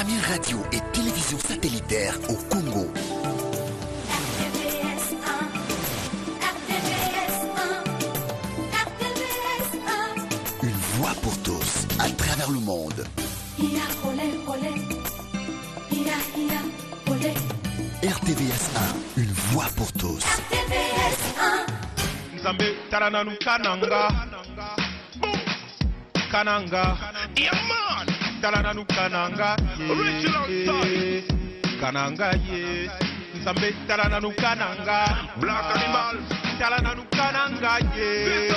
première radio et télévision satellitaire au Congo. Une voix pour tous, à travers le monde. RTVS 1, une voix pour tous. Nzambe tarananu kananga kananga yaman tarananu kananga kananga ye Nzambe tarananu kananga Black Animal tarananu kananga ye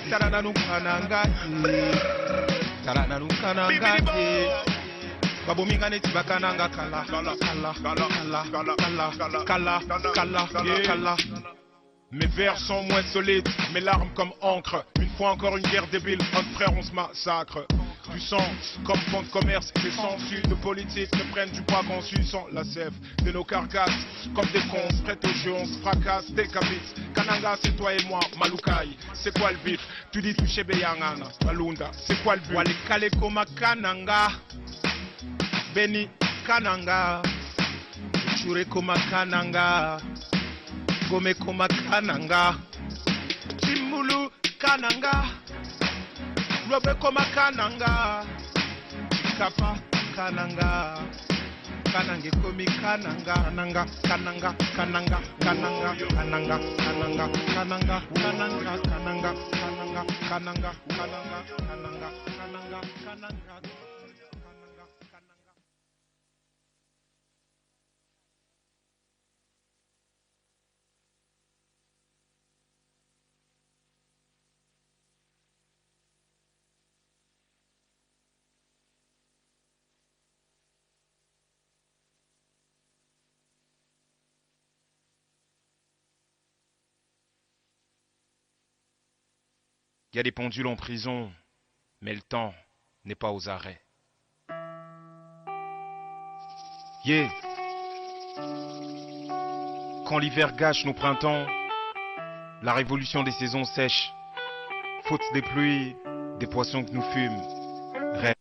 tarananu kananga tarananu kananga ye babominga neti bakananga kala kala kala kala kala kala kala kala. Mes vers sont moins solides, mes larmes comme encre. Une fois encore une guerre débile, entre frères on se massacre. Du sang comme fond de commerce, les census de politique ne prennent du poids conçu sans la sève de nos carcasses. Comme des cons, prêts au jeu, on se fracasse, décapite. Kananga, c'est toi et moi, Malukai. C'est quoi le bif? Tu dis toucher Beyangana, Malunda. C'est quoi le but? Wale Kalekoma Kananga, Beni Kananga, Chure Koma Kananga. Gome koma kananga, Chimulu kananga, Lobe koma kananga, Kapa kananga, Kanange komi kananga, kananga, kananga, kananga, kananga, kananga, kananga, kananga, kananga, kananga, kananga, kananga, kananga, kananga, kananga. Il y a des pendules en prison, mais le temps n'est pas aux arrêts. Yeah. Quand l'hiver gâche nos printemps, la révolution des saisons sèche, faute des pluies, des poissons que nous fûmes, rêve.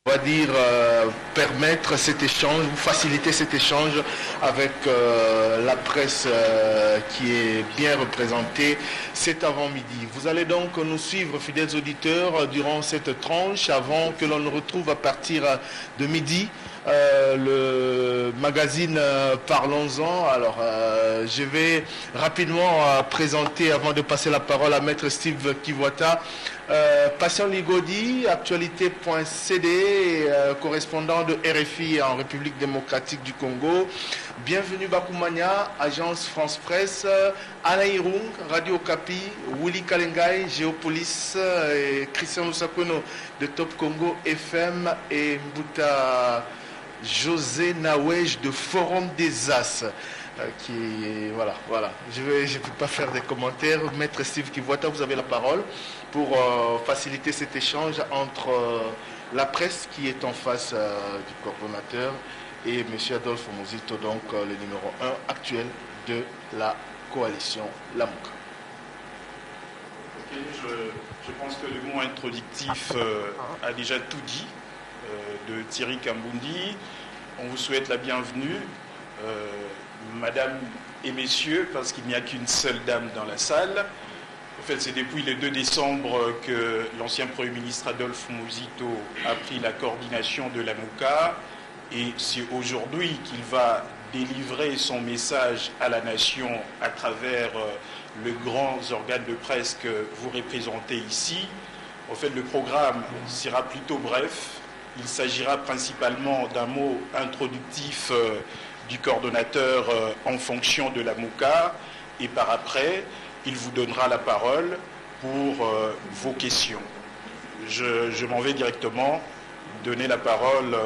On va dire permettre cet échange ou faciliter cet échange avec la presse qui est bien représentée cet avant-midi. Vous allez donc nous suivre, fidèles auditeurs, durant cette tranche avant que l'on nous retrouve à partir de midi. Le magazine Parlons-en. Alors je vais rapidement présenter, avant de passer la parole à Maître Steve Kivuata, Patient Ligodi, actualité.cd, correspondant de RFI en République démocratique du Congo. Bienvenue Bakoumania, agence France Presse, Anna Irung, Radio Okapi, Willy Kalengai, Géopolis, et Christian Lusakono de Top Congo FM et Mbuta José Nawej de Forum des As. Voilà. Je ne peux pas faire des commentaires. Maître Steve Kivuata, vous avez la parole pour faciliter cet échange entre la presse qui est en face du coordonnateur et M. Adolphe Muzito, donc le numéro 1 actuel de la coalition Lamuka. Okay, je pense que le mot introductif a déjà tout dit, de Thierry Kambundi. On vous souhaite la bienvenue. Madame et messieurs, parce qu'il n'y a qu'une seule dame dans la salle. En fait, c'est depuis le 2 décembre que l'ancien Premier ministre Adolphe Muzito a pris la coordination de la Lamuka, et c'est aujourd'hui qu'il va délivrer son message à la nation à travers le grand organe de presse que vous représentez ici. En fait, le programme sera plutôt bref. Il s'agira principalement d'un mot introductif du coordonnateur en fonction de la Lamuka, et par après, il vous donnera la parole pour vos questions. Je m'en vais directement donner la parole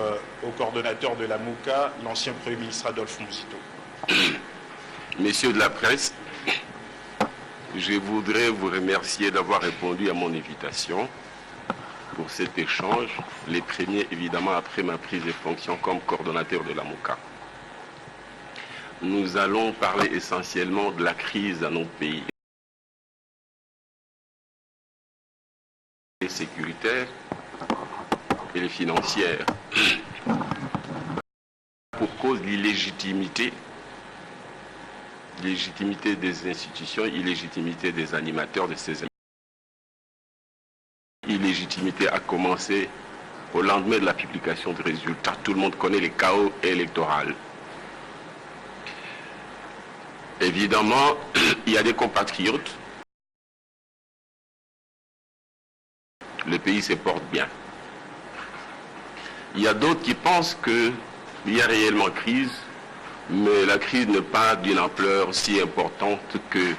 au coordonnateur de la Lamuka, l'ancien Premier ministre Adolphe Muzito. Messieurs de la presse, je voudrais vous remercier d'avoir répondu à mon invitation pour cet échange, les premiers évidemment après ma prise de fonction comme coordonnateur de la MOCA. Nous allons parler essentiellement de la crise dans notre pays. Les sécuritaires et les financières. Pour cause de l'illégitimité des institutions, illégitimité des animateurs de ces illégitimité a commencé au lendemain de la publication des résultats. Tout le monde connaît les chaos électoraux. Évidemment, il y a des compatriotes. Le pays se porte bien. Il y a d'autres qui pensent qu'il y a réellement crise, mais la crise n'est pas d'une ampleur si importante que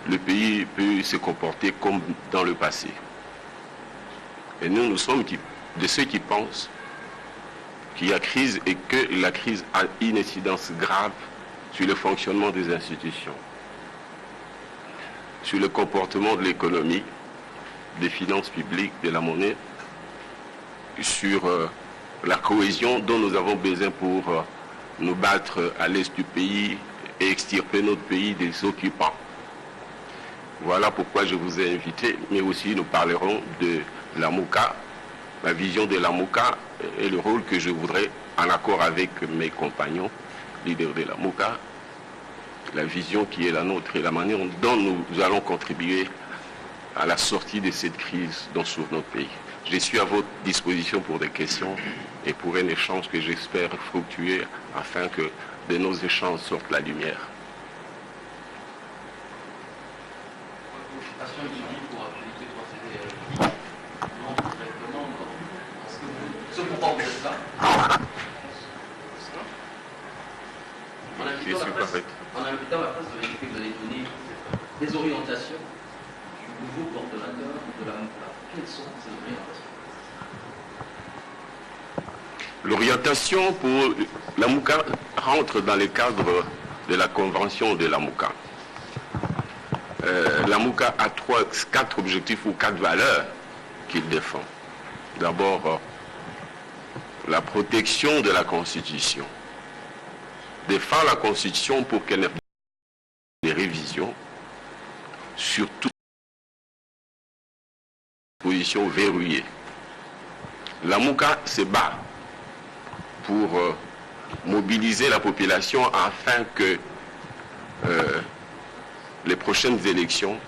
le pays peut se comporter comme dans le passé. Et nous sommes de ceux qui pensent qu'il y a crise et que la crise a une incidence grave sur le fonctionnement des institutions, sur le comportement de l'économie, des finances publiques, de la monnaie, sur la cohésion dont nous avons besoin pour nous battre à l'est du pays et extirper notre pays des occupants. Voilà pourquoi je vous ai invité, mais aussi nous parlerons de la MOCA, la vision de la MOCA et le rôle que je voudrais, en accord avec mes compagnons, leaders de la MOCA, la vision qui est la nôtre et la manière dont nous allons contribuer à la sortie de cette crise dans notre pays. Je suis à votre disposition pour des questions et pour un échange que j'espère fructueux afin que de nos échanges sortent la lumière. En invitant la presse, vous avez dit que vous allez donner des orientations du nouveau coordonnateur de la MOCA. Quelles sont ces orientations? L'orientation pour la MOCA rentre dans le cadre de la convention de la MOCA. La MOCA a 4 objectifs ou 4 valeurs qu'il défend. D'abord, la protection de la Constitution. Défend la Constitution pour qu'elle n'ait pas de révisions sur toute position verrouillée. La MOCA se bat pour mobiliser la population afin que les prochaines élections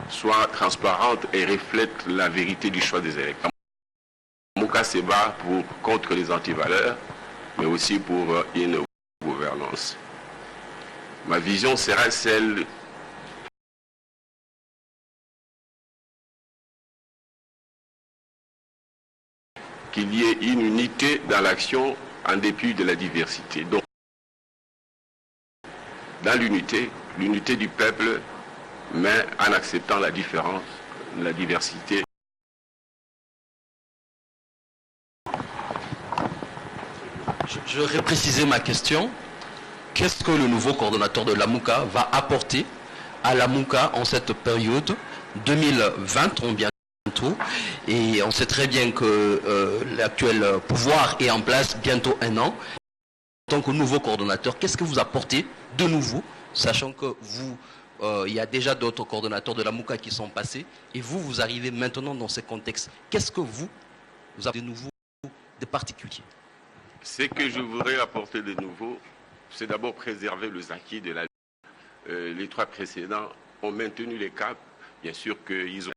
soient transparentes et reflètent la vérité du choix des électeurs. La MOCA se bat contre les antivaleurs, mais aussi pour une gouvernance. Ma vision sera celle qu'il y ait une unité dans l'action en dépit de la diversité. Donc, dans l'unité du peuple, mais en acceptant la différence, la diversité. Je vais préciser ma question. Qu'est-ce que le nouveau coordonnateur de la MOCA va apporter à la MOCA en cette période 2020, on bientôt, et on sait très bien que l'actuel pouvoir est en place bientôt 1 an. En tant que nouveau coordonnateur, qu'est-ce que vous apportez de nouveau, sachant que vous, il y a déjà d'autres coordonnateurs de la MOCA qui sont passés, et vous arrivez maintenant dans ce contexte. Qu'est-ce que vous avez de nouveau, de particulier? Ce que je voudrais apporter de nouveau, c'est d'abord préserver les acquis de la lutte. Les 3 précédents ont maintenu les caps. Bien sûr qu'ils ont...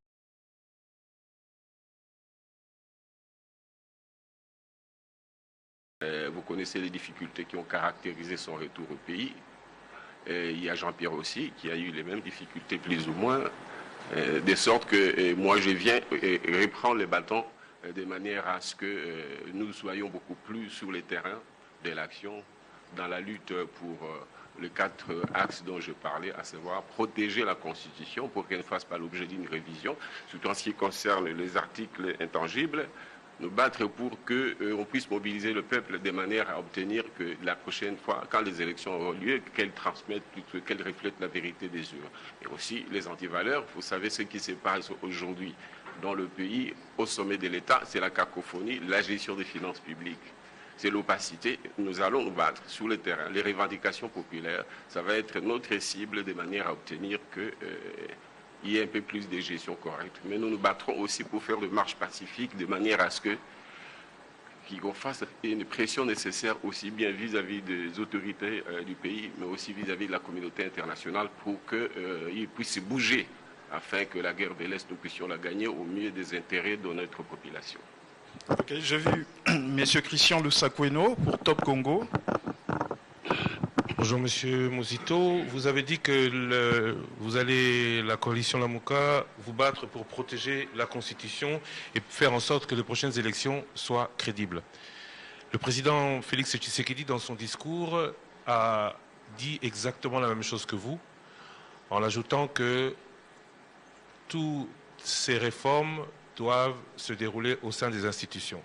Vous connaissez les difficultés qui ont caractérisé son retour au pays. Il y a Jean-Pierre aussi qui a eu les mêmes difficultés plus ou moins. De sorte que moi je viens et reprends les bâtons de manière à ce que nous soyons beaucoup plus sur les terrains de l'action dans la lutte pour les 4 axes dont je parlais, à savoir protéger la Constitution pour qu'elle ne fasse pas l'objet d'une révision, surtout en ce qui concerne les articles intangibles, nous battre pour qu'on puisse mobiliser le peuple de manière à obtenir que la prochaine fois, quand les élections auront lieu, qu'elles transmettent, qu'elles reflètent la vérité des urnes. Et aussi les antivaleurs, vous savez ce qui se passe aujourd'hui dans le pays, au sommet de l'État, c'est la cacophonie, la gestion des finances publiques. C'est l'opacité. Nous allons nous battre sur le terrain. Les revendications populaires, ça va être notre cible de manière à obtenir qu'il y ait un peu plus de gestion correcte. Mais nous nous battrons aussi pour faire des marches pacifiques de manière à ce qu'on fasse une pression nécessaire aussi bien vis-à-vis des autorités du pays, mais aussi vis-à-vis de la communauté internationale pour qu'ils puissent bouger afin que la guerre de l'Est, nous puissions la gagner au mieux des intérêts de notre population. Ok, j'ai vu M. Christian Lusakweno pour Top Congo. Bonjour Monsieur Mosito, vous avez dit que vous allez, la coalition Lamuka, vous battre pour protéger la Constitution et faire en sorte que les prochaines élections soient crédibles. Le président Félix Tshisekedi, dans son discours, a dit exactement la même chose que vous, en ajoutant que toutes ces réformes doivent se dérouler au sein des institutions.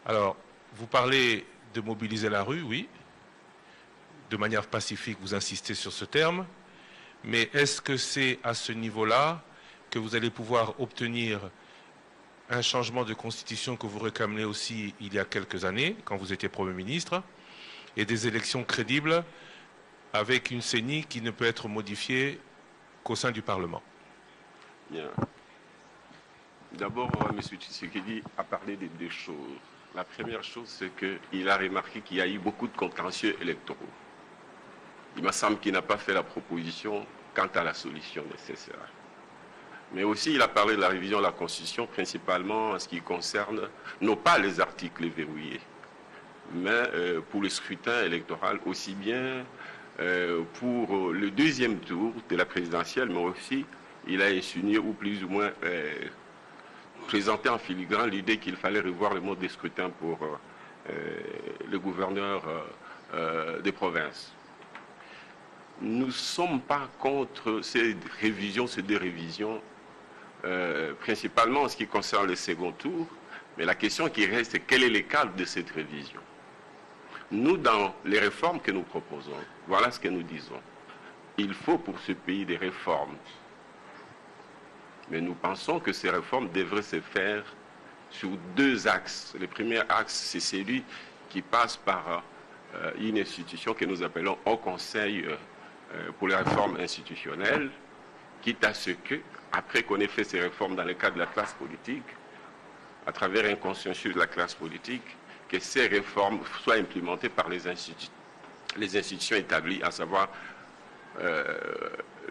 Alors, vous parlez de mobiliser la rue, oui, de manière pacifique, vous insistez sur ce terme, mais est-ce que c'est à ce niveau-là que vous allez pouvoir obtenir un changement de constitution que vous réclamiez aussi il y a quelques années, quand vous étiez Premier ministre, et des élections crédibles avec une CENI qui ne peut être modifiée qu'au sein du Parlement? Bien. D'abord, M. Tshisekedi a parlé de deux choses. La première chose, c'est qu'il a remarqué qu'il y a eu beaucoup de contentieux électoraux. Il me semble qu'il n'a pas fait la proposition quant à la solution nécessaire. Mais aussi, il a parlé de la révision de la Constitution, principalement en ce qui concerne, non pas les articles verrouillés, mais pour le scrutin électoral, aussi bien pour le deuxième tour de la présidentielle, mais aussi, il a insinué ou plus ou moins présenté en filigrane l'idée qu'il fallait revoir le mode de scrutin pour le gouverneur des provinces. Nous ne sommes pas contre ces deux révisions, principalement en ce qui concerne le second tour, mais la question qui reste, c'est quel est le cadre de cette révision. Nous, dans les réformes que nous proposons, voilà ce que nous disons. Il faut pour ce pays des réformes. Mais nous pensons que ces réformes devraient se faire sur deux axes. Le premier axe, c'est celui qui passe par une institution que nous appelons Haut Conseil pour les réformes institutionnelles, quitte à ce que, après qu'on ait fait ces réformes dans le cadre de la classe politique, à travers un consensus de la classe politique, que ces réformes soient implémentées par les institutions établies, à savoir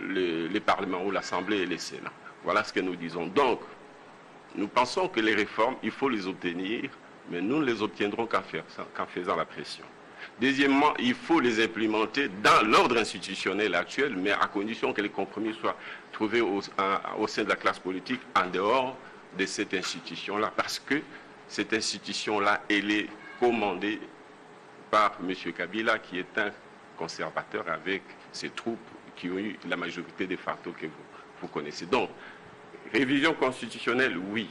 les parlements ou l'Assemblée et les Sénats. Voilà ce que nous disons. Donc, nous pensons que les réformes, il faut les obtenir, mais nous ne les obtiendrons qu'en faisant la pression. Deuxièmement, il faut les implémenter dans l'ordre institutionnel actuel, mais à condition que les compromis soient trouvés au sein de la classe politique, en dehors de cette institution-là, parce que cette institution-là, elle est commandée par M. Kabila, qui est un conservateur avec ses troupes qui ont eu la majorité des facto que vous connaissez. Donc, révision constitutionnelle, oui.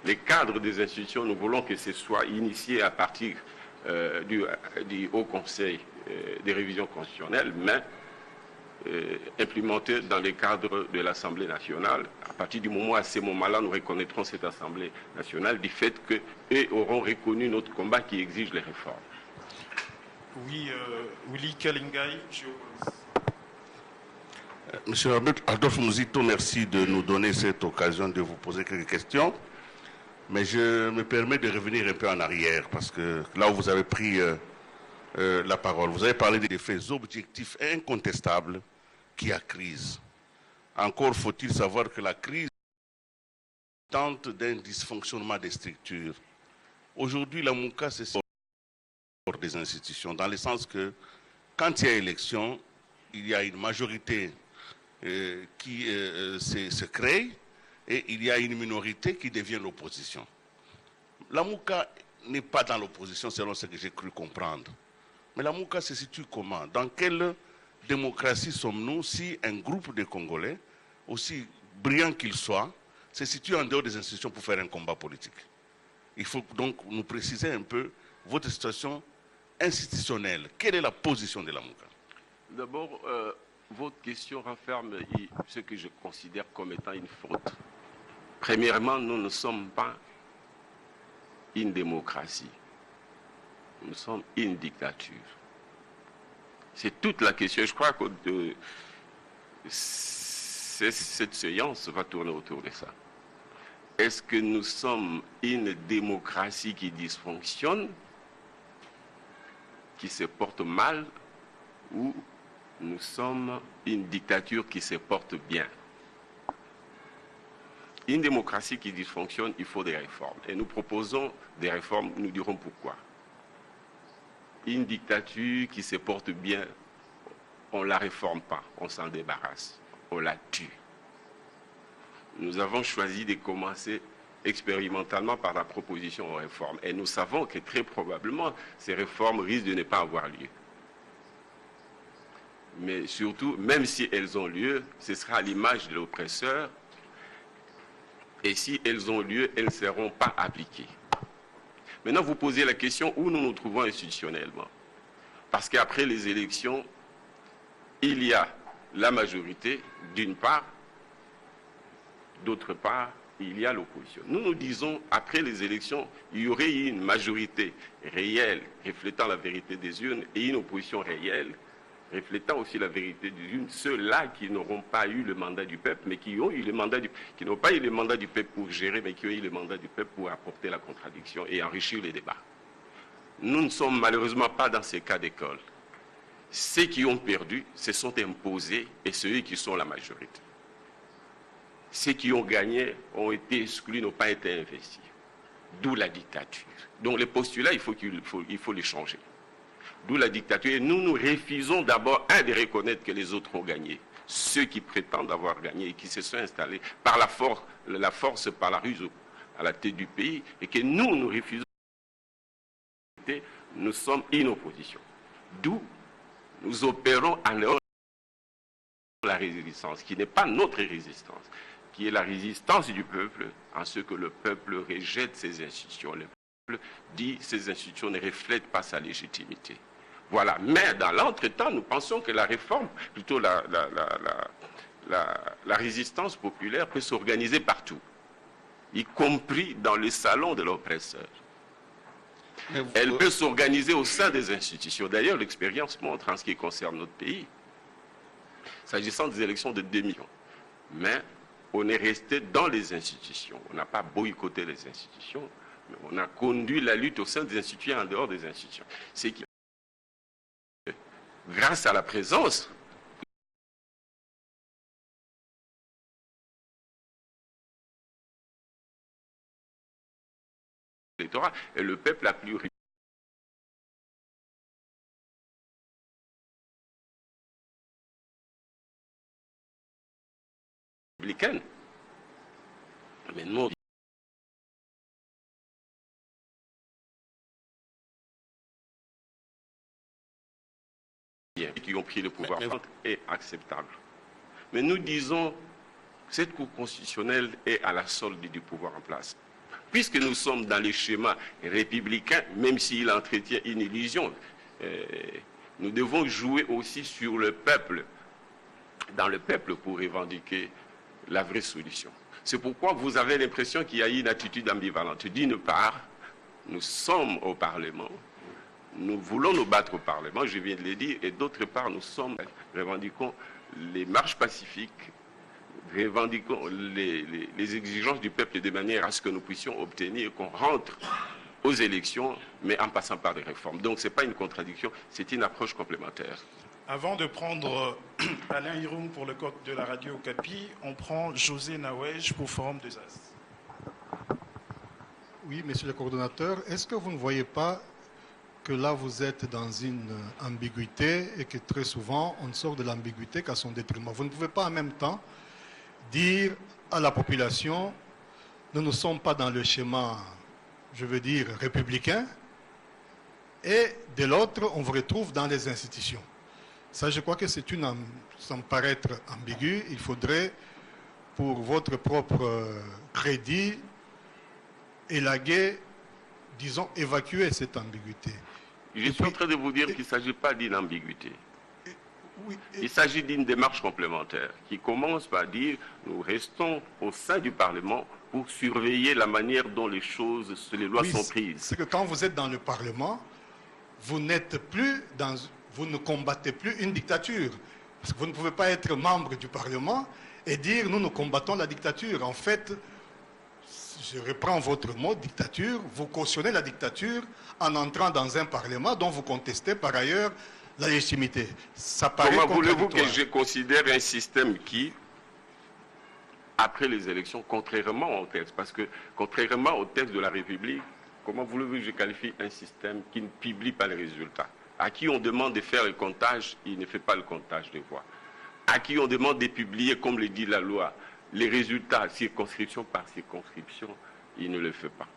Les cadres des institutions, nous voulons que ce soit initié à partir du Haut Conseil des révisions constitutionnelles, mais implémenté dans les cadres de l'Assemblée nationale. À partir du moment, à ce moment-là, nous reconnaîtrons cette Assemblée nationale du fait qu'eux auront reconnu notre combat qui exige les réformes. Oui, Willy Kalingai, Monsieur Adolphe Mosito, merci de nous donner cette occasion de vous poser quelques questions. Mais je me permets de revenir un peu en arrière, parce que là où vous avez pris la parole, vous avez parlé des faits objectifs et incontestables qui a crise. Encore faut-il savoir que la crise tente d'un dysfonctionnement des structures. Aujourd'hui, la Mouka, c'est sort des institutions, dans le sens que quand il y a élection, il y a une majorité qui se crée, et il y a une minorité qui devient l'opposition. La Mouka n'est pas dans l'opposition selon ce que j'ai cru comprendre. Mais la Mouka se situe comment? Dans quelle démocratie sommes-nous si un groupe de Congolais, aussi brillant qu'il soit, se situe en dehors des institutions pour faire un combat politique? Il faut donc nous préciser un peu votre situation institutionnelle. Quelle est la position de la Mouka? D'abord, votre question renferme ce que je considère comme étant une faute. Premièrement, nous ne sommes pas une démocratie. Nous sommes une dictature. C'est toute la question. Je crois que cette séance va tourner autour de ça. Est-ce que nous sommes une démocratie qui dysfonctionne, qui se porte mal, ou nous sommes une dictature qui se porte bien? Une démocratie qui dysfonctionne, il faut des réformes. Et nous proposons des réformes, nous dirons pourquoi. Une dictature qui se porte bien, on ne la réforme pas, on s'en débarrasse, on la tue. Nous avons choisi de commencer expérimentalement par la proposition aux réformes. Et nous savons que très probablement, ces réformes risquent de ne pas avoir lieu. Mais surtout, même si elles ont lieu, ce sera à l'image de l'oppresseur. Et si elles ont lieu, elles ne seront pas appliquées. Maintenant, vous posez la question où nous nous trouvons institutionnellement. Parce qu'après les élections, il y a la majorité, d'une part, d'autre part, il y a l'opposition. Nous nous disons, après les élections, il y aurait eu une majorité réelle, reflétant la vérité des urnes, et une opposition réelle, reflétant aussi la vérité des urnes, ceux-là qui n'auront pas eu le mandat du peuple, mais qui ont eu le mandat qui n'ont pas eu le mandat du peuple pour gérer, mais qui ont eu le mandat du peuple pour apporter la contradiction et enrichir les débats. Nous ne sommes malheureusement pas dans ces cas d'école. Ceux qui ont perdu se sont imposés et ceux qui sont la majorité. Ceux qui ont gagné ont été exclus, n'ont pas été investis. D'où la dictature. Donc les postulats, il faut les changer. D'où la dictature. Et nous refusons d'abord, de reconnaître que les autres ont gagné. Ceux qui prétendent avoir gagné et qui se sont installés par la force par la ruse à la tête du pays, et que nous refusons. Nous sommes une opposition. D'où nous opérons en dehors de la résistance, qui n'est pas notre résistance, qui est la résistance du peuple, en ce que le peuple rejette ses institutions. Le peuple dit que ces institutions ne reflètent pas sa légitimité. Voilà. Mais dans l'entretemps, nous pensons que la réforme, plutôt la résistance populaire peut s'organiser partout, y compris dans les salons de l'oppresseur. Elle peut s'organiser au sein des institutions. D'ailleurs, l'expérience montre en ce qui concerne notre pays, s'agissant des élections de 2 millions. Mais on est resté dans les institutions. On n'a pas boycotté les institutions, mais on a conduit la lutte au sein des institutions et en dehors des institutions. C'est qui, grâce à la présence électorale, et le peuple a plus républicaine. Mais non. Qui ont pris le pouvoir est acceptable. Mais nous disons, cette Cour constitutionnelle est à la solde du pouvoir en place. Puisque nous sommes dans les schémas républicains, même s'il entretient une illusion, nous devons jouer aussi sur le peuple, dans le peuple pour revendiquer la vraie solution. C'est pourquoi vous avez l'impression qu'il y a une attitude ambivalente. D'une part, nous sommes au Parlement, nous voulons nous battre au Parlement, je viens de le dire, et d'autre part, nous revendiquons les marches pacifiques, revendiquons les exigences du peuple de manière à ce que nous puissions obtenir qu'on rentre aux élections, mais en passant par des réformes. Donc ce n'est pas une contradiction, c'est une approche complémentaire. Avant de prendre Alain Hiroum pour le code de la radio Capi, on prend José Nawej pour Forum des As. Oui, monsieur le coordonnateur, est-ce que vous ne voyez pas que là vous êtes dans une ambiguïté et que très souvent on sort de l'ambiguïté qu'à son détriment? Vous ne pouvez pas en même temps dire à la population, nous ne sommes pas dans le schéma, je veux dire, républicain, et de l'autre, on vous retrouve dans les institutions. Ça, je crois que ça me paraît être ambigu. Il faudrait, pour votre propre crédit, élaguer, disons, évacuer cette ambiguïté. Je suis en train de vous dire qu'il ne s'agit pas d'une ambiguïté. Il s'agit d'une démarche complémentaire qui commence par dire nous restons au sein du Parlement pour surveiller la manière dont les lois sont prises. C'est que quand vous êtes dans le Parlement, vous n'êtes plus dans, vous ne combattez plus une dictature. Parce que vous ne pouvez pas être membre du Parlement et dire nous combattons la dictature. En fait, je reprends votre mot, dictature, vous cautionnez la dictature en entrant dans un Parlement dont vous contestez par ailleurs la légitimité. Ça paraît Comment voulez-vous contradictoire. que je considère un système qui, après les élections, contrairement au texte, parce que contrairement au texte de la République, comment voulez-vous que je qualifie un système qui ne publie pas les résultats? À qui on demande de faire le comptage, il ne fait pas le comptage des voix. À qui on demande de publier, comme le dit la loi, les résultats circonscription par circonscription, il ne le fait pas.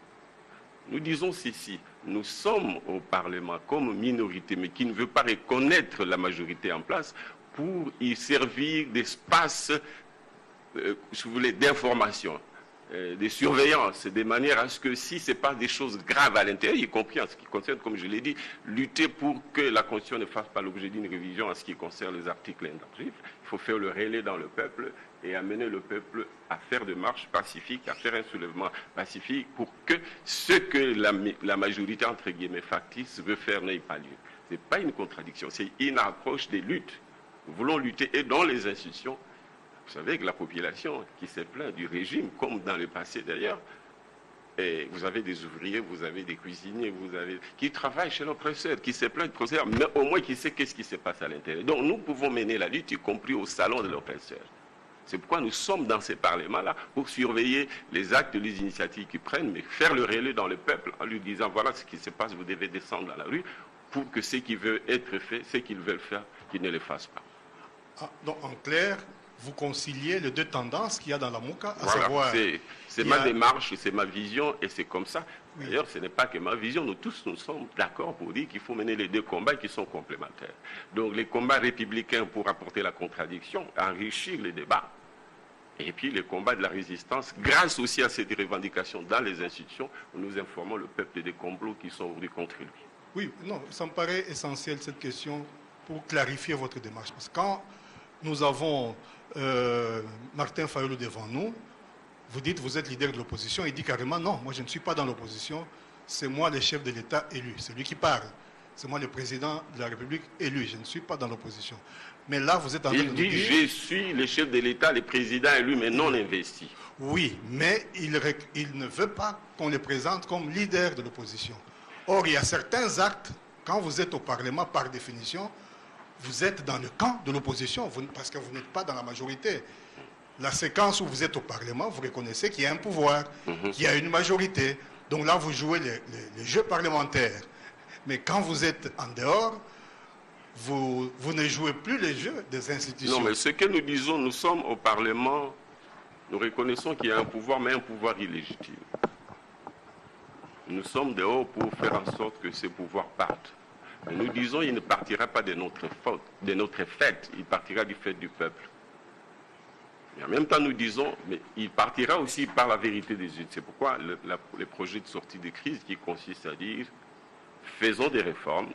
Nous disons ceci, nous sommes au Parlement comme minorité, mais qui ne veut pas reconnaître la majorité en place pour y servir d'espace, si vous voulez, d'information, de surveillance, de manière à ce que si ce n'est pas des choses graves à l'intérieur, y compris en ce qui concerne, comme je l'ai dit, lutter pour que la Constitution ne fasse pas l'objet d'une révision en ce qui concerne les articles interdits, il faut faire le relais dans le peuple et amener le peuple à faire des marches pacifiques, à faire un soulèvement pacifique pour que ce que la majorité, entre guillemets, factice veut faire n'ait pas lieu. Ce n'est pas une contradiction, c'est une approche des luttes. Nous voulons lutter et dans les institutions. Vous savez que la population qui s'est plainte du régime, comme dans le passé d'ailleurs, et vous avez des ouvriers, vous avez des cuisiniers, qui travaillent chez l'oppresseur, qui se plaignent de l'oppresseur, mais au moins qui sait qu'est-ce qui se passe à l'intérieur. Donc nous pouvons mener la lutte, y compris au salon de l'oppresseur. C'est pourquoi nous sommes dans ces parlements-là, pour surveiller les actes, les initiatives qu'ils prennent, mais faire le relais dans le peuple en lui disant voilà ce qui se passe, vous devez descendre dans la rue, pour que ce qui veut être fait, ce qu'ils veulent faire, qu'ils ne le fassent pas. Ah, donc en clair, vous conciliez les deux tendances qu'il y a dans la MOUCA, à voilà, savoir... c'est ma démarche, c'est ma vision, et c'est comme ça. Oui. D'ailleurs, ce n'est pas que ma vision, nous tous, nous sommes d'accord pour dire qu'il faut mener les deux combats qui sont complémentaires. Donc les combats républicains pour apporter la contradiction, enrichir les débats, et puis les combats de la résistance, grâce aussi à ces revendications dans les institutions, où nous informons le peuple des complots qui sont ouvris contre lui. Oui, non, ça me paraît essentiel cette question pour clarifier votre démarche. Parce que quand nous avons Martin Fayulu devant nous, vous dites vous êtes leader de l'opposition, il dit carrément non, moi je ne suis pas dans l'opposition, c'est moi le chef de l'État élu, c'est lui qui parle, c'est moi le président de la République élu, je ne suis pas dans l'opposition. Mais là vous êtes en train de nous dire... je suis le chef de l'État, le président élu, mais non investi. Oui, mais il ne veut pas qu'on le présente comme leader de l'opposition. Or, il y a certains actes, quand vous êtes au Parlement, par définition, vous êtes dans le camp de l'opposition, parce que vous n'êtes pas dans la majorité. La séquence où vous êtes au Parlement, vous reconnaissez qu'il y a un pouvoir, qu'il y a une majorité. Donc là, vous jouez les jeux parlementaires. Mais quand vous êtes en dehors, vous ne jouez plus les jeux des institutions. Non, mais ce que nous disons, nous sommes au Parlement, nous reconnaissons qu'il y a un pouvoir, mais un pouvoir illégitime. Nous sommes dehors pour faire en sorte que ces pouvoirs partent. Mais nous disons qu'il ne partira pas de notre faute, de notre fait, il partira du fait du peuple. Et en même temps, nous disons, mais il partira aussi par la vérité des urnes. C'est pourquoi le projet de sortie de crise qui consiste à dire, faisons des réformes,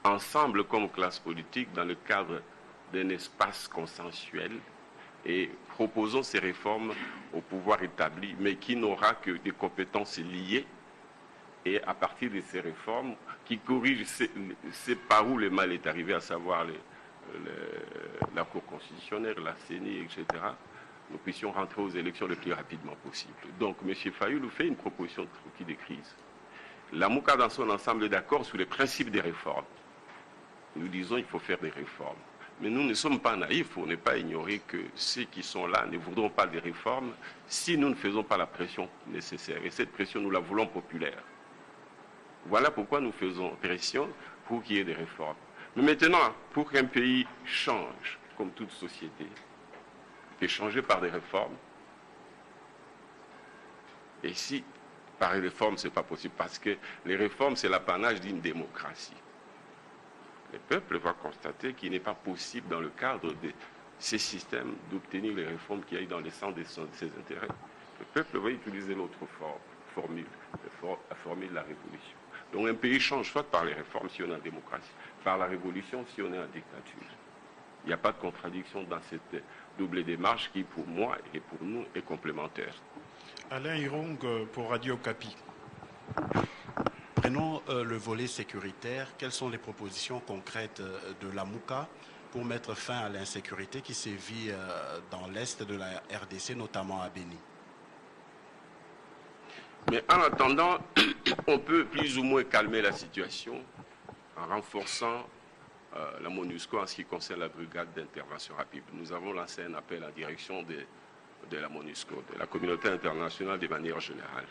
ensemble comme classe politique, dans le cadre d'un espace consensuel, et proposons ces réformes au pouvoir établi, mais qui n'aura que des compétences liées, et à partir de ces réformes, qui corrigent c'est par où le mal est arrivé, à savoir la Cour constitutionnelle, la CENI, etc., nous puissions rentrer aux élections le plus rapidement possible. Donc, M. Fayulu fait une proposition de sortie de crise. La MOUCA, dans son ensemble, est d'accord sur les principes des réformes. Nous disons qu'il faut faire des réformes. Mais nous ne sommes pas naïfs, on n'est pas ignorer que ceux qui sont là ne voudront pas des réformes si nous ne faisons pas la pression nécessaire. Et cette pression, nous la voulons populaire. Voilà pourquoi nous faisons pression pour qu'il y ait des réformes. Mais maintenant, pour qu'un pays change, comme toute société, et changer par des réformes, et si par les réformes, ce n'est pas possible, parce que les réformes, c'est l'apanage d'une démocratie. Le peuple va constater qu'il n'est pas possible, dans le cadre de ces systèmes, d'obtenir les réformes qui aillent dans le sens de ses intérêts. Le peuple va utiliser l'autre formule, la formule de la révolution. Donc un pays change soit par les réformes si on est en démocratie, par la révolution si on est en dictature. Il n'y a pas de contradiction dans cette double démarche qui, pour moi et pour nous, est complémentaire. Alain Hirong pour Radio Okapi. Prenons le volet sécuritaire. Quelles sont les propositions concrètes de la MOUCA pour mettre fin à l'insécurité qui sévit dans l'est de la RDC, notamment à Béni? Mais en attendant, on peut plus ou moins calmer la situation en renforçant la MONUSCO en ce qui concerne la brigade d'intervention rapide. Nous avons lancé un appel en direction de la MONUSCO, de la communauté internationale de manière générale.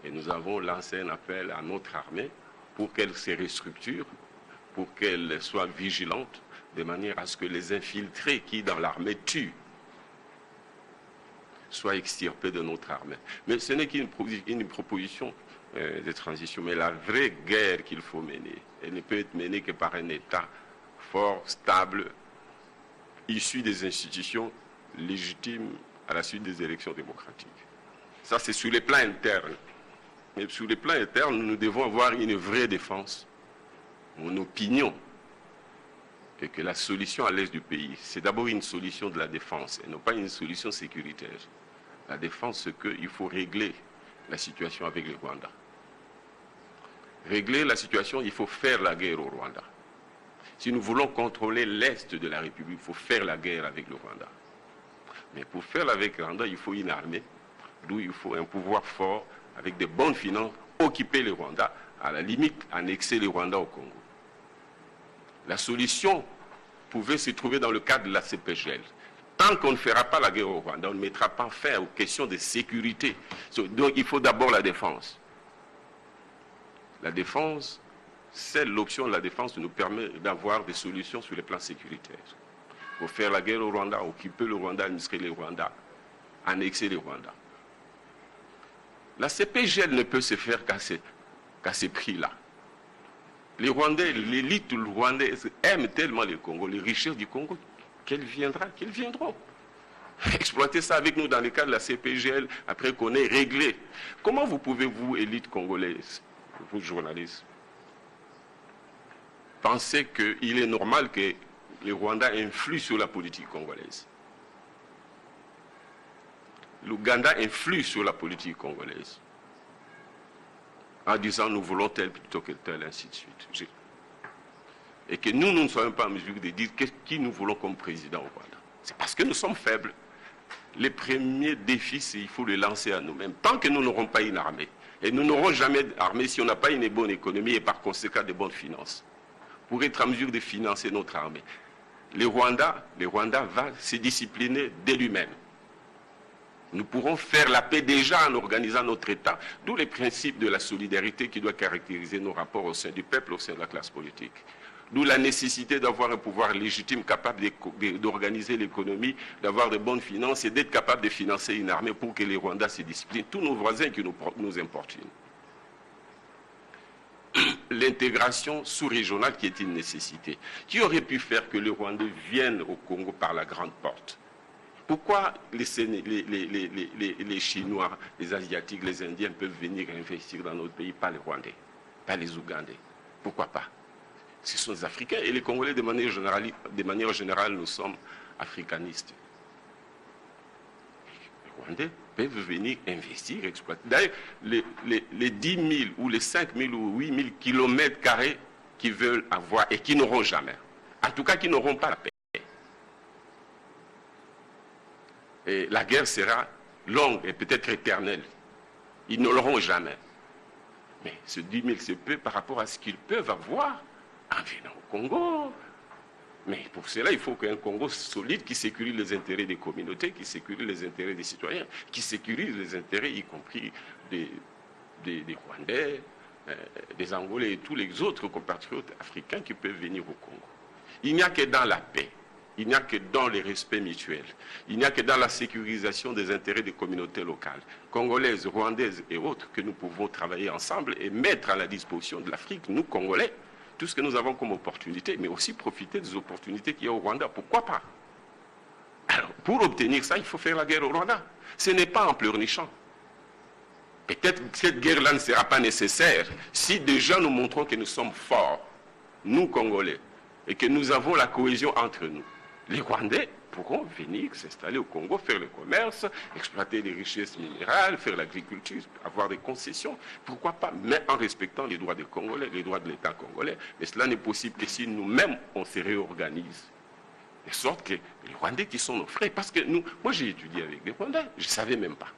Et nous avons lancé un appel à notre armée pour qu'elle se restructure, pour qu'elle soit vigilante, de manière à ce que les infiltrés qui, dans l'armée, tuent, soient extirpés de notre armée. Mais ce n'est qu'une proposition de transition. Mais la vraie guerre qu'il faut mener, elle ne peut être menée que par un État fort, stable, issu des institutions légitimes à la suite des élections démocratiques. Ça, c'est sur les plans internes. Mais sur les plans internes, nous devons avoir une vraie défense. Mon opinion est que la solution à l'est du pays, c'est d'abord une solution de la défense et non pas une solution sécuritaire. La défense, c'est qu'il faut régler la situation avec le Rwanda. Régler la situation, il faut faire la guerre au Rwanda. Si nous voulons contrôler l'est de la République, il faut faire la guerre avec le Rwanda. Mais pour faire avec le Rwanda, il faut une armée, d'où il faut un pouvoir fort, avec de bonnes finances, occuper le Rwanda, à la limite, annexer le Rwanda au Congo. La solution pouvait se trouver dans le cadre de la CPGL. Tant qu'on ne fera pas la guerre au Rwanda, on ne mettra pas fin aux questions de sécurité. Donc il faut d'abord la défense. La défense, seule l'option de la défense nous permet d'avoir des solutions sur les plans sécuritaires. Il faut faire la guerre au Rwanda, occuper le Rwanda, administrer le Rwanda, annexer le Rwanda. La CPGL ne peut se faire qu'à ces prix-là. Les Rwandais, l'élite rwandaise aime tellement le Congo, les richesses du Congo, qu'elles viendront. Exploiter ça avec nous dans le cadre de la CPGL, après qu'on ait réglé. Comment vous pouvez, vous, élite congolaise, vous journalistes, penser qu'il est normal que les Rwandais influent sur la politique congolaise? L'Ouganda influe sur la politique congolaise en disant nous voulons tel plutôt que tel, ainsi de suite. Et que nous ne soyons pas en mesure de dire qui nous voulons comme président au Rwanda. C'est parce que nous sommes faibles. Les premiers défis, il faut les lancer à nous-mêmes. Tant que nous n'aurons pas une armée, et nous n'aurons jamais d'armée si on n'a pas une bonne économie et par conséquent de bonnes finances, pour être en mesure de financer notre armée. Le Rwanda va se discipliner de lui-même. Nous pourrons faire la paix déjà en organisant notre État, d'où les principes de la solidarité qui doit caractériser nos rapports au sein du peuple, au sein de la classe politique. D'où la nécessité d'avoir un pouvoir légitime capable d'organiser l'économie, d'avoir de bonnes finances et d'être capable de financer une armée pour que les Rwandais se disciplinent, tous nos voisins qui nous importunent. L'intégration sous-régionale qui est une nécessité. Qui aurait pu faire que les Rwandais viennent au Congo par la grande porte? Pourquoi les Chinois, les Asiatiques, les Indiens peuvent venir investir dans notre pays, pas les Rwandais, pas les Ougandais? Pourquoi pas? Ce sont les Africains et les Congolais, de manière générale, nous sommes africanistes. Les Rwandais peuvent venir investir, exploiter. D'ailleurs, les 10 000 ou les 5 000 ou 8 000 kilomètres carrés qu'ils veulent avoir et qui n'auront jamais, en tout cas qui n'auront pas la paix. Et la guerre sera longue et peut-être éternelle. Ils ne l'auront jamais. Mais ce 10 000, c'est peu par rapport à ce qu'ils peuvent avoir en venant au Congo. Mais pour cela, il faut qu'un Congo solide qui sécurise les intérêts des communautés, qui sécurise les intérêts des citoyens, qui sécurise les intérêts, y compris des Rwandais, des Angolais et tous les autres compatriotes africains qui peuvent venir au Congo. Il n'y a que dans la paix. Il n'y a que dans les respects mutuels. Il n'y a que dans la sécurisation des intérêts des communautés locales, congolaises, rwandaises et autres, que nous pouvons travailler ensemble et mettre à la disposition de l'Afrique, nous, Congolais, tout ce que nous avons comme opportunité, mais aussi profiter des opportunités qu'il y a au Rwanda. Pourquoi pas? Alors, pour obtenir ça, il faut faire la guerre au Rwanda. Ce n'est pas en pleurnichant. Peut-être que cette guerre-là ne sera pas nécessaire si déjà nous montrons que nous sommes forts, nous, Congolais, et que nous avons la cohésion entre nous. Les Rwandais pourront venir s'installer au Congo, faire le commerce, exploiter les richesses minérales, faire l'agriculture, avoir des concessions. Pourquoi pas, mais en respectant les droits des Congolais, les droits de l'État congolais. Mais cela n'est possible que si nous-mêmes, on se réorganise. De sorte que les Rwandais qui sont nos frères, parce que moi j'ai étudié avec des Rwandais, je ne savais même pas.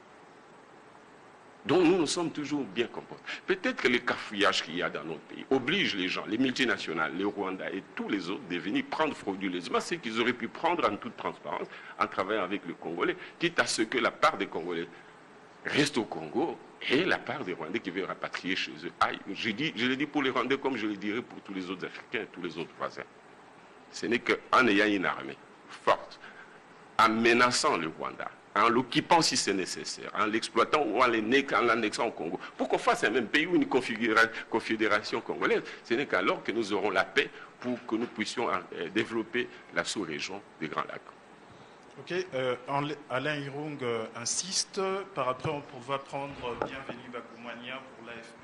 Donc nous sommes toujours bien comportés. Peut-être que le cafouillage qu'il y a dans notre pays oblige les gens, les multinationales, les Rwandais et tous les autres de venir prendre frauduleusement ce qu'ils auraient pu prendre en toute transparence en travaillant avec les Congolais, quitte à ce que la part des Congolais reste au Congo et la part des Rwandais qui veulent rapatrier chez eux. Je le dis pour les Rwandais comme je le dirais pour tous les autres Africains et tous les autres voisins. Ce n'est qu'en ayant une armée forte, en menaçant le Rwanda, en l'occupant si c'est nécessaire, en l'exploitant ou en l'annexant au Congo, pour qu'on fasse un même pays ou une confédération congolaise. Ce n'est qu'alors que nous aurons la paix pour que nous puissions développer la sous-région des Grands Lacs. Ok, Alain Irung insiste. Par après, on va prendre Bienvenu Bakoumania pour l'AFP.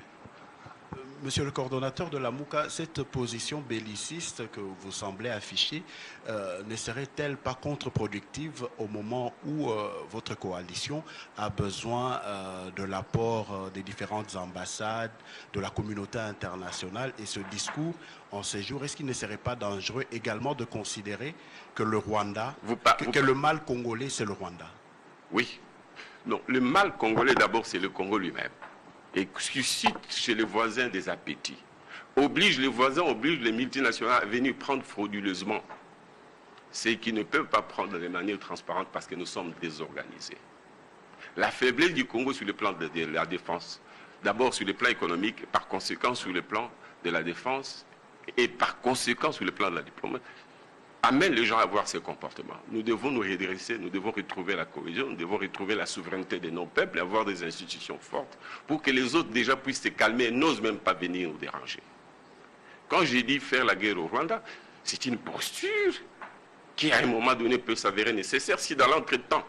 Monsieur le coordonnateur de la MOUCA, cette position belliciste que vous semblez afficher ne serait-elle pas contre-productive au moment où votre coalition a besoin de l'apport des différentes ambassades, de la communauté internationale, et ce discours en ces jours, est-ce qu'il ne serait pas dangereux également de considérer que le Rwanda, que le mal congolais, c'est le Rwanda? Oui. Non, le mal congolais d'abord, c'est le Congo lui-même. Et suscite chez les voisins des appétits. Oblige les voisins, oblige les multinationales à venir prendre frauduleusement ce qu'ils ne peuvent pas prendre de manière transparente parce que nous sommes désorganisés. La faiblesse du Congo sur le plan de la défense, d'abord sur le plan économique, par conséquent sur le plan de la défense et par conséquent sur le plan de la diplomatie, amène les gens à avoir ces comportements. Nous devons nous redresser, nous devons retrouver la cohésion, nous devons retrouver la souveraineté de nos peuples et avoir des institutions fortes pour que les autres déjà puissent se calmer et n'osent même pas venir nous déranger. Quand j'ai dit faire la guerre au Rwanda, c'est une posture qui à un moment donné peut s'avérer nécessaire si dans l'entretemps